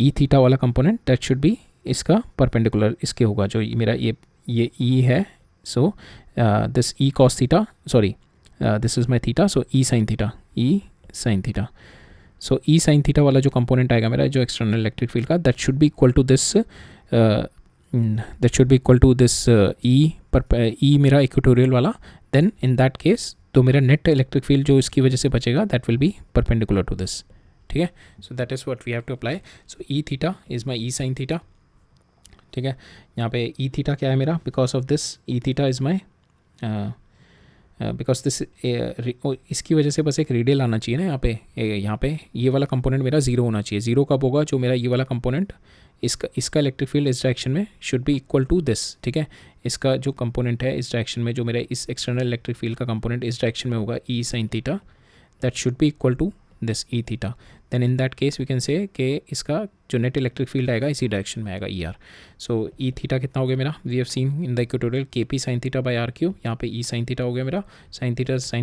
E थीटा वाला कंपोनेंट दैट शुड बी इसका परपेंडिकुलर इसके होगा. जो मेरा ये E है. So this E cos theta, sorry this is my theta. So E sine theta. So E sine theta वाला जो कंपोनेंट आएगा मेरा जो एक्सटर्नल इलेक्ट्रिक फील्ड का, that should be equal to this E मेरा इक्वेटोरियल वाला. Then in that case तो मेरा नेट इलेक्ट्रिक फील्ड जो इसकी वजह से बचेगा that will be perpendicular to this. ठीक है, so that is what we have to apply. So E theta is my E sine theta. ठीक है, यहाँ पे E थीटा क्या है मेरा because of this E theta is my because this इसकी वजह से बस एक रेडियल आना चाहिए ना यहाँ पे ये वाला कंपोनेंट मेरा ज़ीरो होना चाहिए. ज़ीरो कब होगा, जो मेरा ये वाला कंपोनेंट इसका इलेक्ट्रिक फील्ड इस डायरेक्शन में should be equal to this. ठीक है, इसका जो कंपोनेंट है इस डायरेक्शन में, जो मेरा इस एक्सटर्नल इलेक्ट्रिक फील्ड का कंपोनेंट इस डायरेक्शन में होगा E sine theta, that should be equal to this E theta. Then in that case we can say कि इसका जो नेट इलेक्ट्रिक फील्ड आएगा इसी डायरेक्शन में आएगा ER. सो E थीटा कितना हो गया मेरा, we have seen in the equatorial KP sine theta by R cube. यहाँ पे E साइन थीटा हो गया मेरा, साइन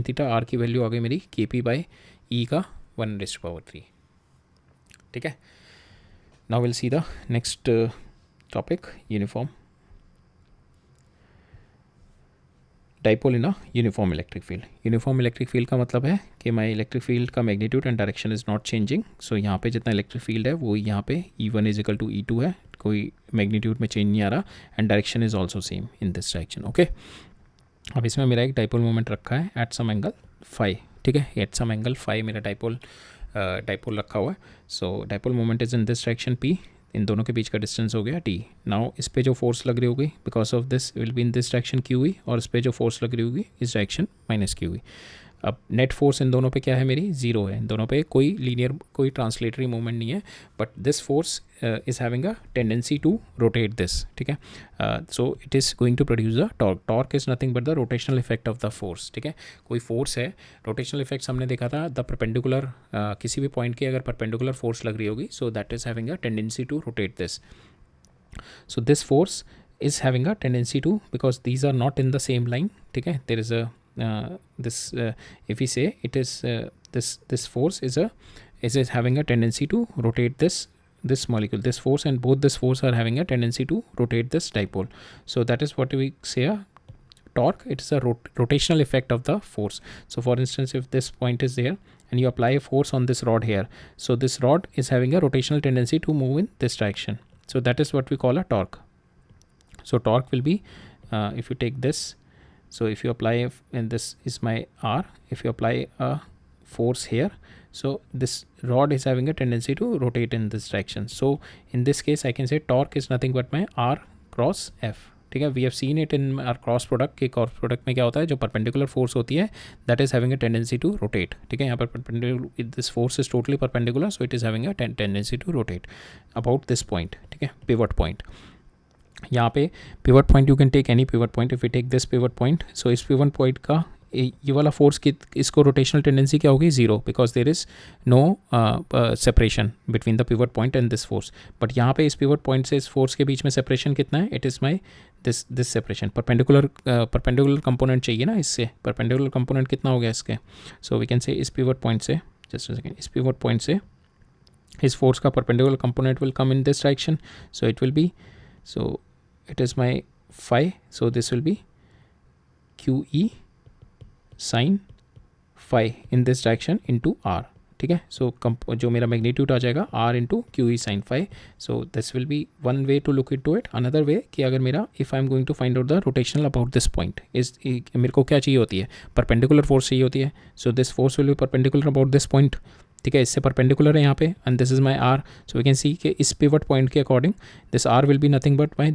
थीटा R की वैल्यू आ गई मेरी KP बाय E का 1/3. ठीक है, now we'll see the next topic, uniform dipole in a uniform electric field. Uniform electric field का मतलब है कि my electric field का magnitude and direction is not changing. So यहाँ पे जितना electric field है वो यहाँ पे E1 is equal to E2 है, कोई magnitude में change नहीं आ रहा, and direction is also same in this direction. Okay, अब इसमें मेरा एक dipole moment रखा है at some angle phi. ठीक है, at some angle phi मेरा dipole रखा हुआ है. सो dipole moment is in this direction P. इन दोनों के बीच का डिस्टेंस हो गया T. नाउ इस पे जो फोर्स लग रही होगी because of this will be in this direction QE, और इस पे जो फोर्स लग रही होगी इस डायरेक्शन माइनस QE. अब नेट फोर्स इन दोनों पे क्या है मेरी, ज़ीरो है, इन दोनों पे कोई लीनियर कोई ट्रांसलेटरी मूवमेंट नहीं है, but this force is having a tendency to rotate this, ठीक है. So it is going to produce the torque. Torque is nothing but the rotational effect of the force, ठीक है. कोई force है, rotational effects हमने देखा था, the perpendicular किसी भी पॉइंट की अगर परपेंडिकुलर फोर्स लग रही होगी, so that is having a tendency to rotate this. So this force is having a tendency to, because these are not in the same line, ठीक है. There is a if we say it is this force is having a tendency to rotate this molecule, this force, and both this force are having a tendency to rotate this dipole. So that is what we say a torque. It is a rotational effect of the force. So for instance, if this point is there and you apply a force on this rod here, so this rod is having a rotational tendency to move in this direction. So that is what we call a torque. So torque will be if you take this, so if you apply, and this is my R, if you apply a force here, so this rod is having a tendency to rotate in this direction. So in this case I can say torque is nothing but my R cross F, ठीक है. We have seen it in our cross product के cross product में क्या होता है, जो perpendicular force होती है that is having a tendency to rotate, ठीक है. यहाँ पर perpendicular, this force is totally perpendicular, so it is having a tendency to rotate about this point, ठीक है, पिवट पॉइंट. यहाँ पे pivot point, you can take any pivot point. If you take this pivot point, सो इस pivot point का ये वाला force की, इसको रोटेशनल टेंडेंसी क्या होगी, zero, because there is no separation between the pivot point and this force. But यहाँ पे इस पिवट पॉइंट से इस फोर्स के बीच में सेपरेशन कितना है, it is my this separation. Perpendicular component चाहिए ना, इससे परपेंडिकुलर कंपोनेंट कितना हो गया इसके. सो वी कैन से इस पिवट पॉइंट से, जस्ट अ सेकेंड, इस पिवट पॉइंट से इस फोर्स का perpendicular component will come in this direction. So it will B, so it is my phi, so this will be QE sin phi in this direction into R, ठीक है. सो जो मेरा magnitude आ जाएगा R into QE sin phi. So this will be one way to look it to it. Another way कि अगर मेरा, if I am going to find out the rotational about this point, is मेरे को क्या चाहिए होती है, perpendicular force चाहिए होती है. So this force will be perpendicular about this point, ठीक है, इससे परपेंडिकुलर है यहाँ पे, and this is my R. So we can see कि इस पिवट पॉइंट के according this R will be nothing but my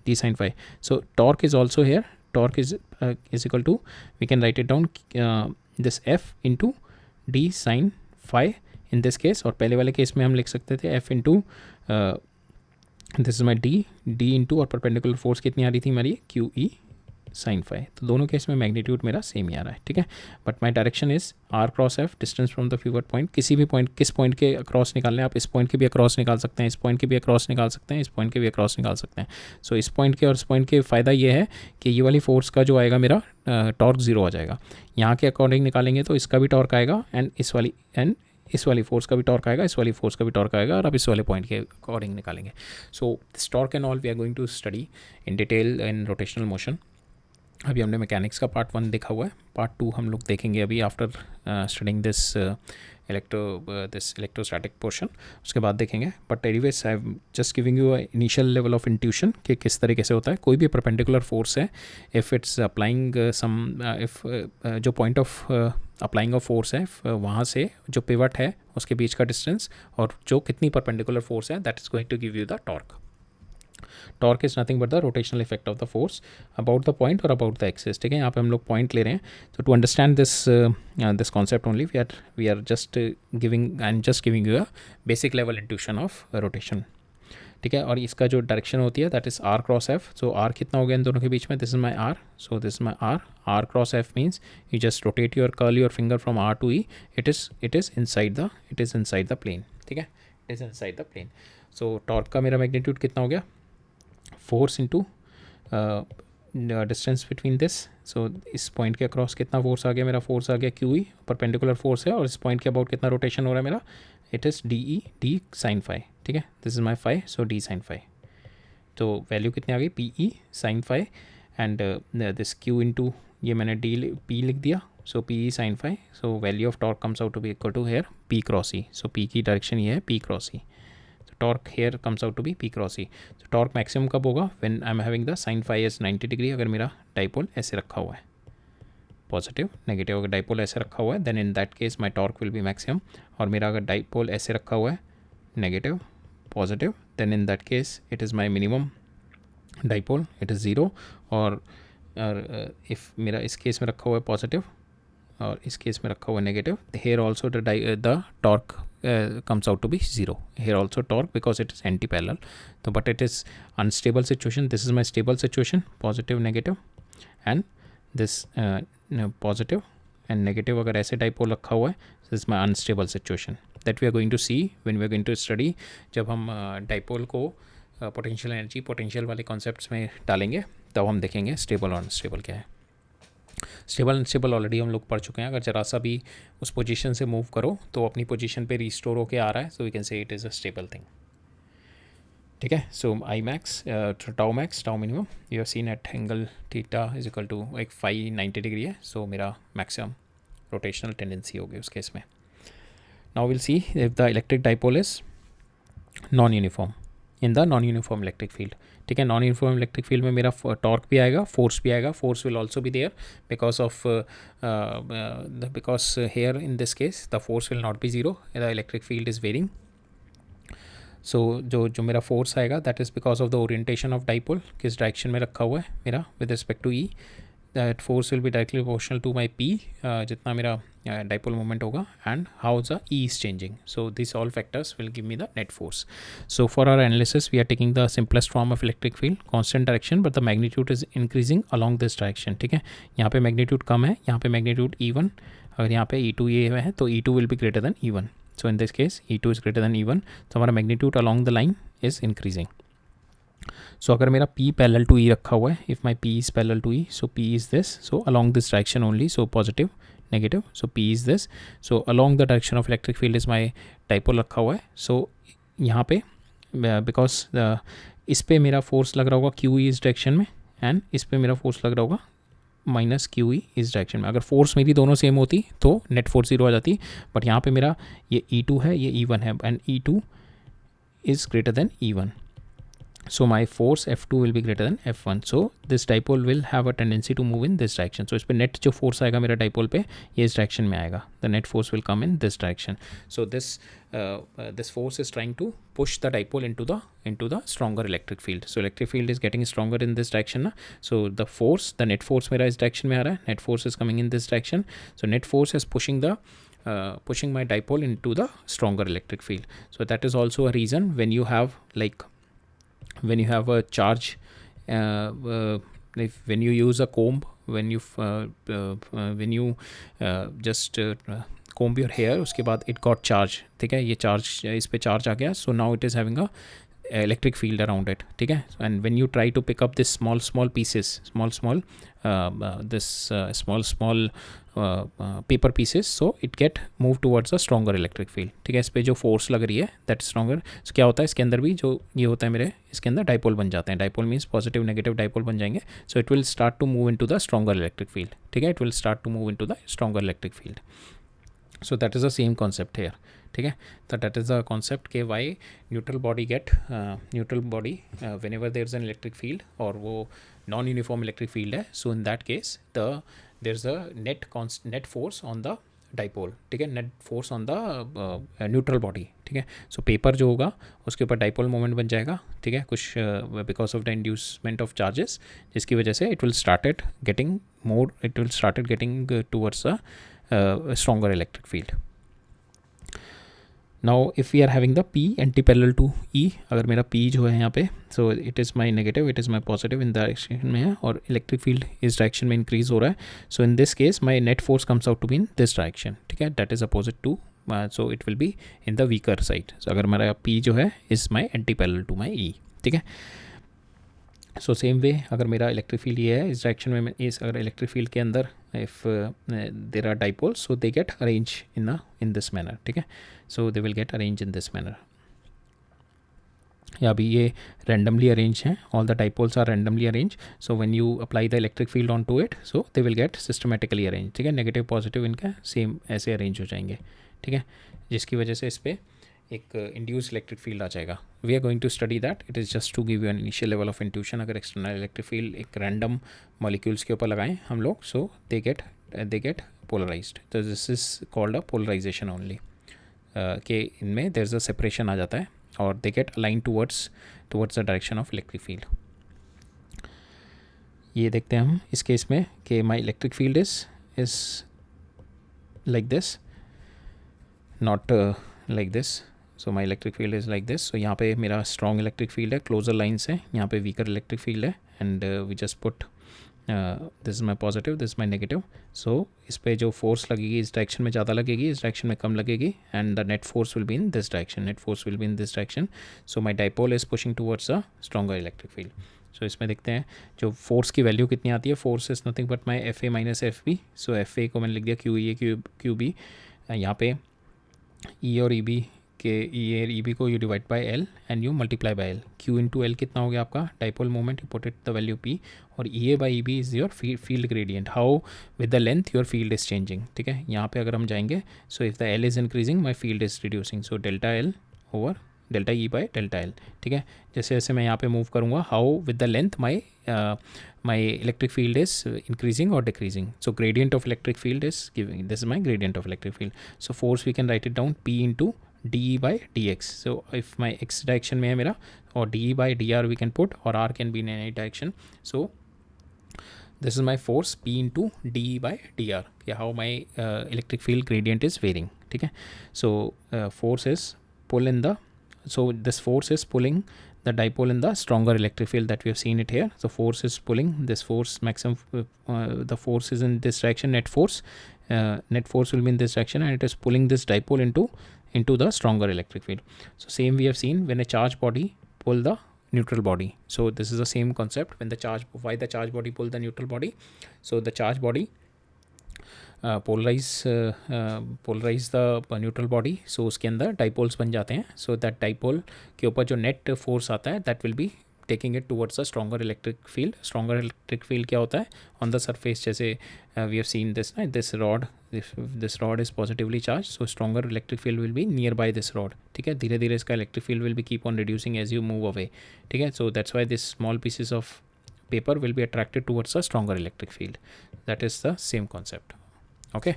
D sin phi. So torque is also here. Torque is equal to, we can write it down, this F into D sin phi in this case. और पहले वाले case में हम लिख सकते थे F into this is my D into, और perpendicular force कितनी आ रही थी हमारी, QE sin phi. तो दोनों केस में मैग्नीट्यूड मेरा सेम ही आ रहा है, ठीक है. But my direction is R cross F, distance from the pivot point. किसी भी पॉइंट, किस पॉइंट के अक्रॉस निकालने, आप इस पॉइंट के भी अक्रॉस निकाल सकते हैं, इस पॉइंट के भी अक्रॉस निकाल सकते हैं, इस पॉइंट के भी अक्रॉस निकाल सकते हैं. सो इस पॉइंट के और इस पॉइंट के फ़ायदा ये है कि ये वाली फोर्स का जो आएगा मेरा टॉर्क जीरो आ जाएगा. यहाँ के अकॉर्डिंग निकालेंगे तो इसका भी टॉर्क आएगा, एंड इस वाली फोर्स का भी टॉर्क आएगा, इस वाली फोर्स का भी टॉर्क आएगा, और अब इस वाले पॉइंट के अकॉर्डिंग निकालेंगे. So this torque and all we are going to study in detail in rotational motion. अभी हमने मैकेनिक्स का पार्ट 1 देखा हुआ है, पार्ट 2 हम लोग देखेंगे अभी after studying this electrostatic portion, उसके बाद देखेंगे. But anyways I am just giving you initial level of intuition कि किस तरीके से होता है. कोई भी परपेंडिकुलर फोर्स है, if it's applying some, if जो point of applying of force है, वहाँ से जो पिवट है उसके बीच का डिस्टेंस और जो कितनी परपेंडिकुलर फोर्स है, that is going to give you the torque. Torque is nothing but the rotational effect of the force about the point और अबाउट द एक्सिस, ठीक है. यहाँ पे हम लोग पॉइंट ले रहे हैं. तो to understand this concept only we are just giving you a basic level intuition of rotation, ठीक है. और इसका जो डायरेक्शन होती है that is R cross F. सो R कितना हो गया इन दोनों के बीच में, दिस इज माई R. सो this is my R cross F means you just rotate your curl your finger from R to E. It is inside the plane, ठीक है, it is inside the plane. So torque का मेरा magnitude कितना हो गया, force into distance between this. So इस point के across कितना फोर्स आ गया, मेरा फोर्स आ गया QE, परपेंडिकुलर फोर्स है, और इस पॉइंट के अबाउट कितना रोटेशन हो रहा है मेरा, it is D sin phi, ठीक है. This is my phi, so D sin phi. तो वैल्यू कितनी आ गई, PE sin phi, and this Q into ये मैंने P लिख दिया, so PE sin phi. So value of torque comes out to be equal to here P cross E. So P की direction ये है P cross E. Torque here comes out to be P cross E. तो torque maximum कब होगा, when I am having the sin phi as 90 degree. अगर मेरा dipole ऐसे रखा हुआ है, पॉजिटिव नेगेटिव, अगर डाइपोल ऐसे रखा हुआ है, then in that case my torque will be maximum. और मेरा अगर डाइपोल ऐसे रखा हुआ है, negative positive, then in that case it is my minimum dipole, it is zero. और और इफ़ मेरा इस केस में रखा हुआ है पॉजिटिव और इस केस में रखा हुआ negative, here also the torque comes out to be 0. Here also torque because it is anti-parallel. So but it is unstable situation. This is my stable situation, positive negative, and this positive and negative अगर ऐसे dipole रखा हुआ है, this is my unstable situation that we are going to see when we are going to study. जब हम dipole को potential energy potential वाले concepts में डालेंगे तब हम देखेंगे stable और unstable क्या है. स्टेबल अनस्टेबल ऑलरेडी हम लोग पढ़ चुके हैं. अगर जरा सा भी उस पोजीशन से मूव करो तो अपनी पोजीशन पे रिस्टोर होके आ रहा है, so we can say it is a stable thing. ठीक है. So I max tau max tau minimum you have seen at angle theta is equal to एक 590 डिग्री है. सो मेरा मैक्सिमम रोटेशनल टेंडेंसी होगी उस केस में. Now will see if the electric dipole is non uniform in the non uniform electric field. ठीक है. Non uniform electric field में मेरा टॉर्क भी आएगा, फोर्स भी आएगा. Force will also be there because of because here in this case the force will not be zero, the electric field is varying. So जो मेरा फोर्स आएगा that is because of the orientation of dipole, किस direction में रखा हुआ है मेरा with respect to E. That force will be directly proportional to my P, जितना मेरा dipole moment होगा, and how the E is changing. So these all factors will give me the net force. So for our analysis we are taking the simplest form of electric field, constant direction but the magnitude is increasing along this direction. ठीक है. यहाँ पे magnitude कम है, यहाँ पे magnitude E1, अगर यहाँ पे E2 ये है तो E2 will be greater than E1. So in this case E2 is greater than E1, तो हमारा magnitude along the line is increasing. So अगर मेरा P parallel to E रखा हुआ है, if my P is parallel to E, so P is this, so along this direction only, so positive negative, so P is this, so along the direction of electric field is my dipole रखा हुआ है. so यहाँ पे because इस पे मेरा force लग रहा होगा QE इस डायरेक्शन में एंड इस पे मेरा फोर्स लग रहा होगा माइनस QE इस डायरेक्शन में. अगर फोर्स मेरी दोनों सेम होती तो नेट फोर्स 0 आ जाती, बट यहाँ पे मेरा ये E2 है, ये E1 है and E2 is greater than E1. So my force F2 will be greater than F1. So this dipole will have a tendency to move in this direction. So इस पे net जो force आएगा मेरा dipole पे ये इस direction में आएगा. The net force will come in this direction. So this force is trying to push the dipole into the stronger electric field. So electric field is getting stronger in this direction ना. So the net force मेरा इस direction में आ रहा है. Net force is coming in this direction. So net force is pushing my dipole into the stronger electric field. So that is also a reason when you have a charge, when you use a comb, when you just comb your hair, उसके बाद it got charge. ठीक है. ये charge इस पे charge आ गया, so now it is having a electric field around it. ठीक है. and when you try to pick up this small pieces, paper pieces, so it get moved towards a stronger electric field. ठीक है. इस पे जो force लग रही है that stronger, so क्या होता है इसके अंदर भी जो ये होता है मेरे इसके अंदर dipole बन जाते हैं. dipole means positive negative dipole बन जाएंगे. so it will start to move into the stronger electric field. ठीक है. it will start to move into the stronger electric field. So that is the same concept here. ठीक है. तो that is the concept के why neutral body whenever there is an electric field और वो non uniform electric field है, so in that case there is a net force on the dipole. ठीक है. net force on the neutral body. ठीक है. so paper जो होगा उसके ऊपर dipole moment बन जाएगा. ठीक है. कुछ because of the inducement of charges जिसकी वजह से it will started getting towards a stronger electric field. Now if we are having the P anti-parallel to E, अगर मेरा P जो है यहाँ पे, so it is my negative, it is my positive in direction में है और electric field इस direction में increase हो रहा है. so in this case my net force comes out to be in this direction. ठीक है. that is opposite to so it will be in the weaker side. so अगर मेरा P जो है is my anti-parallel to my E. ठीक है. So same way अगर मेरा इलेक्ट्रिक फील्ड ये है इस डायरेक्शन में, इस अगर इलेक्ट्रिक फील्ड के अंदर if there are dipoles so they get arrange in this manner. ठीक है. So they will get arrange in this manner. या अभी ये रैंडमली अरेंज हैं, all the dipoles are randomly arrange. So when you apply the electric field on to it so they will get systematically arrange. ठीक है. Negative positive इनका same ऐसे arrange हो जाएंगे. ठीक है. जिसकी वजह से इस पर एक इंड्यूस इलेक्ट्रिक फील्ड आ जाएगा. We are going to study that. It is just to give you an initial level of intuition. अगर एक्सटर्नल इलेक्ट्रिक फील्ड एक रैंडम मॉलिक्यूल्स के ऊपर लगाएं हम लोग, सो दे गेट पोलराइज्ड. तो this is called a polarization only. कि इनमें देयर इज अ सेपरेशन आ जाता है और they get align towards the direction of electric field. ये देखते हैं हम इस केस में कि my electric field is like this, not like this. So my electric field is like this. So यहाँ पे मेरा स्ट्रॉन्ग इलेक्ट्रिक फील्ड है, क्लोजर लाइन्स है, यहाँ पे वीकर इलेक्ट्रिक फील्ड है, and we just put this is my positive, this my negative. So इस पर जो फोर्स लगेगी इस डायरेक्शन में ज़्यादा लगेगी, इस डायरेक्शन में कम लगेगी, and the net force will be in this direction, net force will be in this direction. So my dipole is pushing towards a stronger electric field. So इसमें देखते हैं जो फोर्स की वैल्यू कितनी आती है. Force is nothing but my F A minus F B. So F A को मैंने लिख दिया क्यू ए क्यू बी. यहाँ पे ई और ई बी के ई ए ई बी को you divide by L and you multiply by L. Q into L कितना हो गया आपका dipole moment, you put it the value P, और E A by E B is your field gradient, how with the length your field is changing. ठीक है, यहाँ पे अगर हम जाएंगे, so if the L is increasing my field is reducing. So delta L over delta E by delta L. ठीक है, जैसे जैसे मैं यहाँ पे मूव करूँगा, how with the length my electric field is increasing और decreasing. So gradient of electric field is giving, this is my gradient of electric field. So force we can write it down P into D by D X. So if my X direction में है मेरा, और D by D R we can put, और R can be in any direction. So this is my force P into d by dr, how my electric field gradient is varying. ठीक है, so force is pull in the, so this force is pulling the dipole in the stronger electric field that we have seen it here. So force is pulling this force maximum, the force is in this direction, net force will be in this direction, and it is pulling this dipole into the stronger electric field. So same we have seen when a charged body pull the neutral body. So this is the same concept when why the charge body pull the neutral body. So the charge body polarize the neutral body. So उसके अंदर dipoles बन जाते हैं. So that dipole के ऊपर जो net force आता है, that will be taking it towards a stronger electric field. Stronger electric field क्या होता है on the surface, जैसे we have seen this, this rod, this rod is positively charged, so stronger electric field will be nearby this rod. ठीक है, धीरे धीरे इसका electric field will be keep on reducing as you move away. ठीक है, so that's why this small pieces of paper will be attracted towards a stronger electric field. That is the same concept. Okay,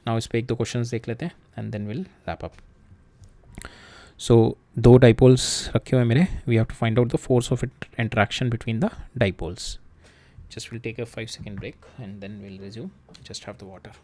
now इस पे एक दो questions देख लेते हैं and then we'll wrap up. So दो dipoles रखे हुए मेरे, we have to find out the force of interaction between the dipoles. Just we'll take a 5-second break and then we'll resume. Just have the water.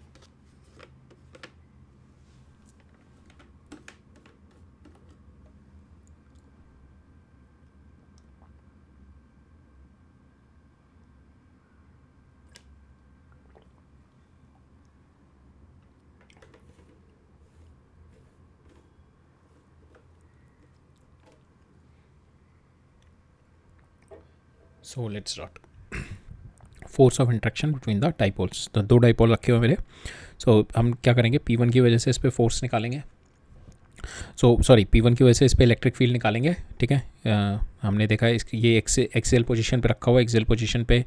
So let's start. Force of interaction between the dipoles. तो दो dipole रखे हुए मेरे. सो हम क्या करेंगे, P1 की वजह से इस पर फोर्स निकालेंगे. P1 की वजह से इस पर इलेक्ट्रिक फील्ड निकालेंगे. ठीक है, हमने देखा है ये एक्सियल पोजीशन पे रखा हुआ है. एक्सियल पोजीशन पे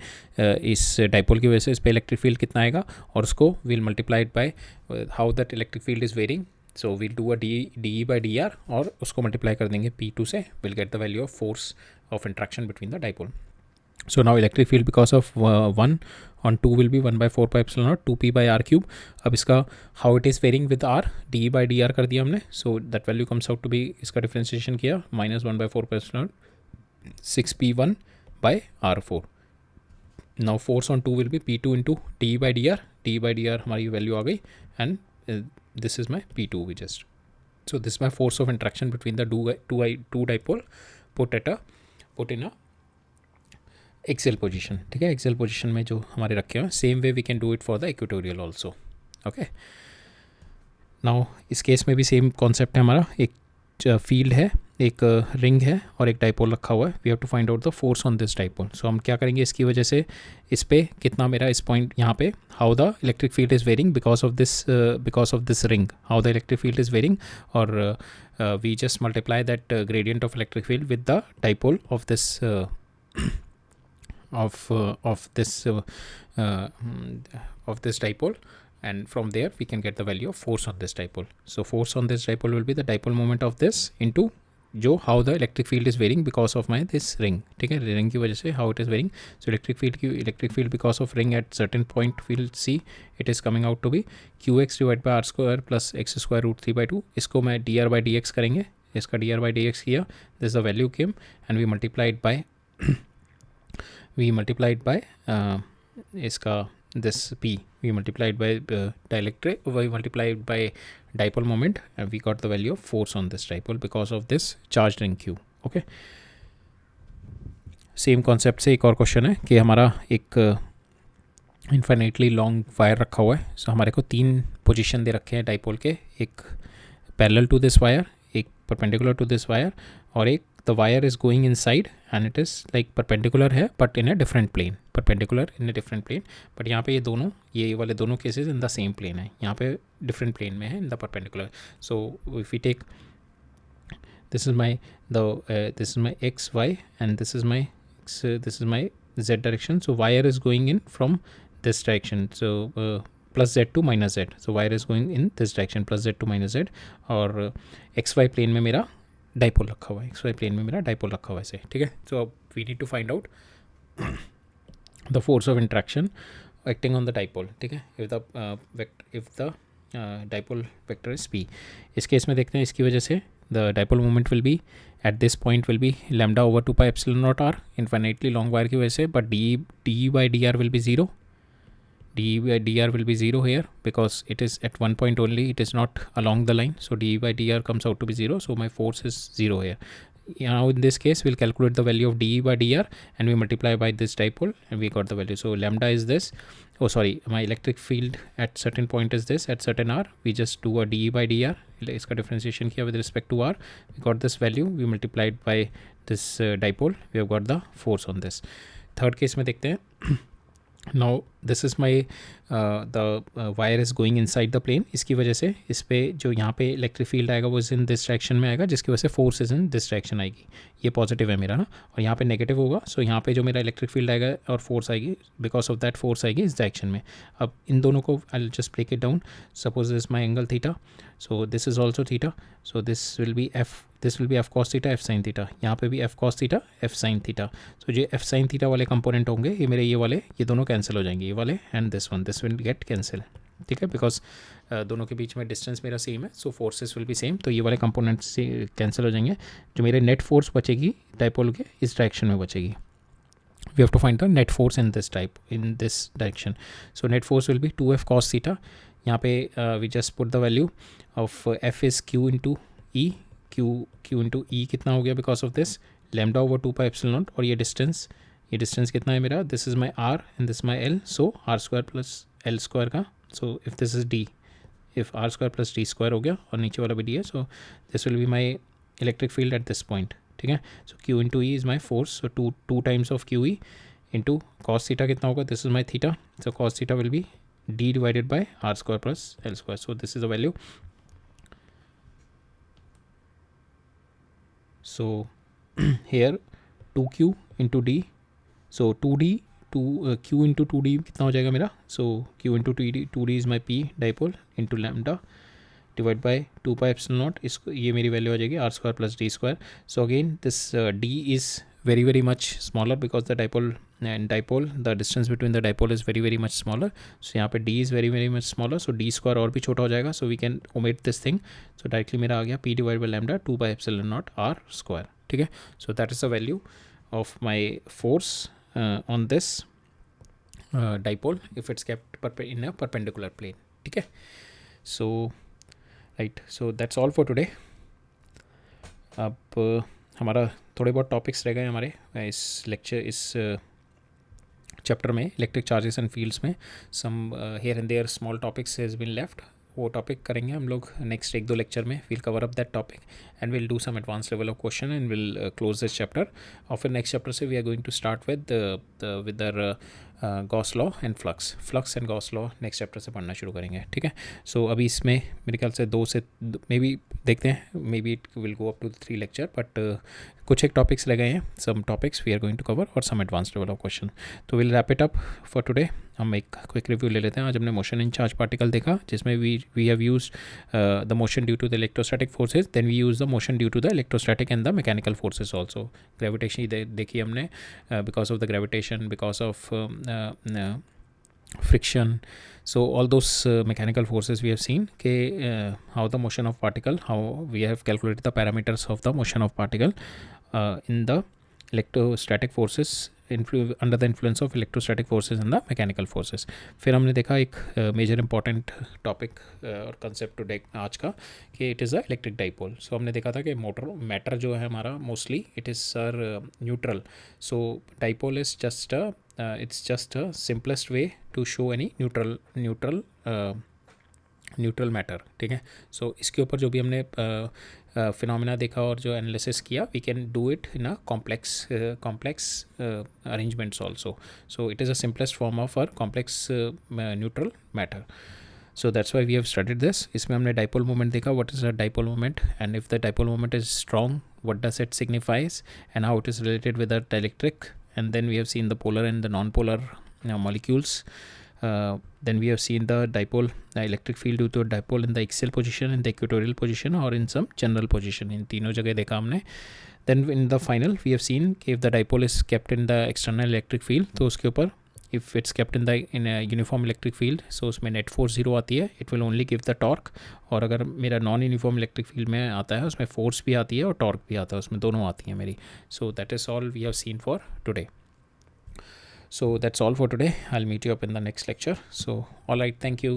इस डाइपोल की वजह से इस पर इलेक्ट्रिक फील्ड कितना आएगा, और उसको will multiplied by how that electric field is varying. So will do a d by D r, और उसको मल्टीप्लाई कर देंगे P2 से, will get the value of force of interaction between the dipole. So now electric field because of 1 on 2 will be 1 by 4 pi epsilon naught 2p by r cube. अब इसका how it is varying with r, d by dr कर दिया हमने. So that value comes out to be, इसका differentiation किया, minus 1 by 4 pi epsilon naught 6p1 by r4. Now force on 2 will be P2 into d by dr. d by dr हमारी value आ गई, and this is my P2 we just. So this is my force of interaction between the two dipole put in a axial position. ठीक है, Excel position में जो हमारे रखे हुए हैं, same way we can do it for the equatorial also. Okay, now इस case में भी सेम कॉन्सेप्ट है हमारा. एक फील्ड है, एक रिंग है, और एक डाइपोल रखा हुआ है. We have to find out the force on this dipole. So हम क्या करेंगे, इसकी वजह से इस पे कितना मेरा इस पॉइंट यहाँ पे, how the electric field is varying because of this ring, how the electric field is varying, और we just multiply that gradient of electric field with the dipole of this of this dipole, and from there we can get the value of force on this dipole. So force on this dipole will be the dipole moment of this into जो how the electric field is varying because of my this ring. ठीक है, ring की वजह से how it is varying. So electric field because of ring at certain point we'll see it is coming out to be qx divided by r square plus x square root 3 by 2. इसको मैं dr by dx करेंगे, इसका dr by dx किया, this the value came, and we multiplied by we multiplied by इसका this p, we multiplied by dielectric, we multiplied by dipole moment, and we got the value of force on this dipole because of this charged ring q. Okay, same concept से एक और question है कि हमारा एक infinitely long wire रखा हुआ है. सो हमारे को 3 पोजीशन दे रखे हैं डाइपोल के, एक पैरेलल टू दिस वायर, एक परपेंडिकुलर टू दिस वायर, और एक the wire is going inside and it is like perpendicular है but in a different plane, perpendicular in a different plane. But यहाँ पे ये वाले दोनों cases in the same plane है, यहाँ पे डिफरेंट प्लेन में है in the perpendicular. So if you take this is my x, y, and this is my z direction. So wire is going in from this direction, so plus z to minus z. So wire is going in this direction, plus z to minus z. और xy plane में मेरा dipole रखा हुआ है, xy plane में मेरा dipole रखा हुआ है, ठीक है. So we need to find out the force of interaction acting on the dipole, ठीक है. If the dipole vector is p. इस केस में देखते हैं, इसकी वजह से the dipole moment will be at this point will be lambda over 2 pi epsilon naught r, infinitely long wire की वजह से, but d by dr will be 0. d by dr will be 0 here because it is at one point only, it is not along the line, so d by dr comes out to be 0, so my force is 0 here. Now in this case we'll calculate the value of d by dr and we multiply by this dipole and we got the value. So lambda is this, oh sorry, my electric field at certain point is this, at certain r we just do a d by dr, इसका differentiation किया with respect to r, we got this value, we multiplied by this dipole, we have got the force on this. Third case में देखते हैं. Now this is my the wire is going inside the plane. इसकी वजह से इस पे जो यहाँ पे इलेक्ट्रिक फील्ड आएगा वो इन दिस डायरेक्शन में आएगा, जिसकी वजह से force is in this direction आएगी. ये पॉजिटिव है मेरा ना, और यहाँ पे नेगेटिव होगा. सो यहाँ पे जो मेरा इलेक्ट्रिक फील्ड आएगा और फोर्स आएगी, बिकॉज ऑफ दैट फोर्स आएगी इस डायरेक्शन में. अब इन दोनों को I just break it down. Suppose this my angle theta, so this is also theta, so this will be F cos theta, F sine theta. यहाँ पे भी F cos theta, F sine theta. So जो F sine theta वाले component होंगे ये मेरे ये दोनों कैंसिल हो जाएंगे, ये वाले and this will get cancel, ठीक है, बिकॉज दोनों के बीच में डिस्टेंस मेरा सेम है, सो फोर्सेस विल बी सेम. तो ये वाले कंपोनेंट्स से कैंसिल हो जाएंगे. जो मेरे नेट फोर्स बचेगी डाइपोल के इस डायरेक्शन में बचेगी. We have to find the net force in this direction. So net force will be 2f cos theta. यहाँ पे we just put the value of f is q into E. q into E कितना हो गया because of this lambda over 2 pi epsilon naught. और ये distance कितना है मेरा, this is my r and this my l, so r square plus l square का. So if this is d, if r square plus d square हो गया और नीचे वाला भी d है, so this will be my electric field at this point, ठीक है. So q into E is my force, so two times of q E into cos theta कितना होगा, this is my theta, so cos theta will be d divided by r square plus l square. So this is the value. So here 2q into d, so 2d q into 2d कितना हो जाएगा मेरा. So q into 2d is my p dipole into lambda divide by 2 pi epsilon naught. इसको ये मेरी value आ जाएगी r square plus d square. So again this d is very much smaller because the dipole the distance between the dipole is very much smaller. So यहाँ पे d is very much smaller, so d square और भी छोटा हो जाएगा. So we can omit this thing. So directly मेरा आ गया p divided by lambda 2 pi epsilon naught r square, ठीक है. So that is the value of my force on this dipole if it's kept in a perpendicular plane, ठीक है. So right, so that's all for today. अब हमारा थोड़े बहुत topics रह गए हमारे इस चैप्टर में, इलेक्ट्रिक चार्जेस एंड फील्ड्स में. Some here and there small topics has been left. वो टॉपिक करेंगे हम लोग नेक्स्ट 1-2 लेक्चर में. We'll cover up that topic and will do some advance level of question and will close this chapter. और फिर next chapter से we are going to start with Gauss law and flux and Gauss law next chapter से पढ़ना शुरू करेंगे, ठीक है. सो अभी इसमें मेरे ख्याल से 2 से मे बी देखते हैं, maybe it will go up to 3 lecture, but कुछ एक टॉपिक्स रह गए हैं, some topics we are going to cover और some advance level of question. तो will wrap it up for today. हम एक क्विक रिव्यू ले लेते हैं. आज हमने मोशन इन चार्ज पार्टिकल देखा, जिसमें we have used the motion due to the electrostatic forces, then we use the motion due to the electrostatic and the mechanical forces also. Gravitation देखी हमने, because of the gravitation, because of friction. So all those mechanical forces we have seen, how the motion of particle, how we have calculated the parameters of the motion of particle in the electrostatic forces under the influence of electrostatic forces and the mechanical forces. फिर हमने देखा एक major important topic और concept today आज का कि it is a electric dipole. So हमने देखा था कि मैटर जो है हमारा mostly it is sir neutral. So dipole is just it's just a simplest way to show any neutral matter, ठीक है। सो इसके ऊपर जो भी हमने फिनोमेना देखा और जो एनालिसिस किया, we can do it in a complex arrangements also. So it is a simplest form of uh complex neutral matter. So that's why we have studied this. इसमें हमने डाइपोल मोमेंट देखा, what is a dipole moment and if the dipole moment is strong what does it signifies and how it is related with the dielectric, and then we have seen the polar and the non-polar molecules. Then we have seen the dipole electric field due to a dipole in the axial position, in the equatorial position or in some general position. In तीनों जगह देखा हमने। Then in the final we have seen कि if the dipole is kept in the external electric field तो उसके ऊपर if it's kept in a uniform electric field, so उसमें net force 0 आती है, it will only give the torque। और अगर मेरा नॉन यूनिफॉर्म इलेक्ट्रिक फील्ड में आता है उसमें फोर्स भी आती है और टॉर्क भी आता है, उसमें दोनों आती हैं मेरी। So that is all we have seen for today. So that's all for today. I'll meet you up in the next lecture. So all right, thank you.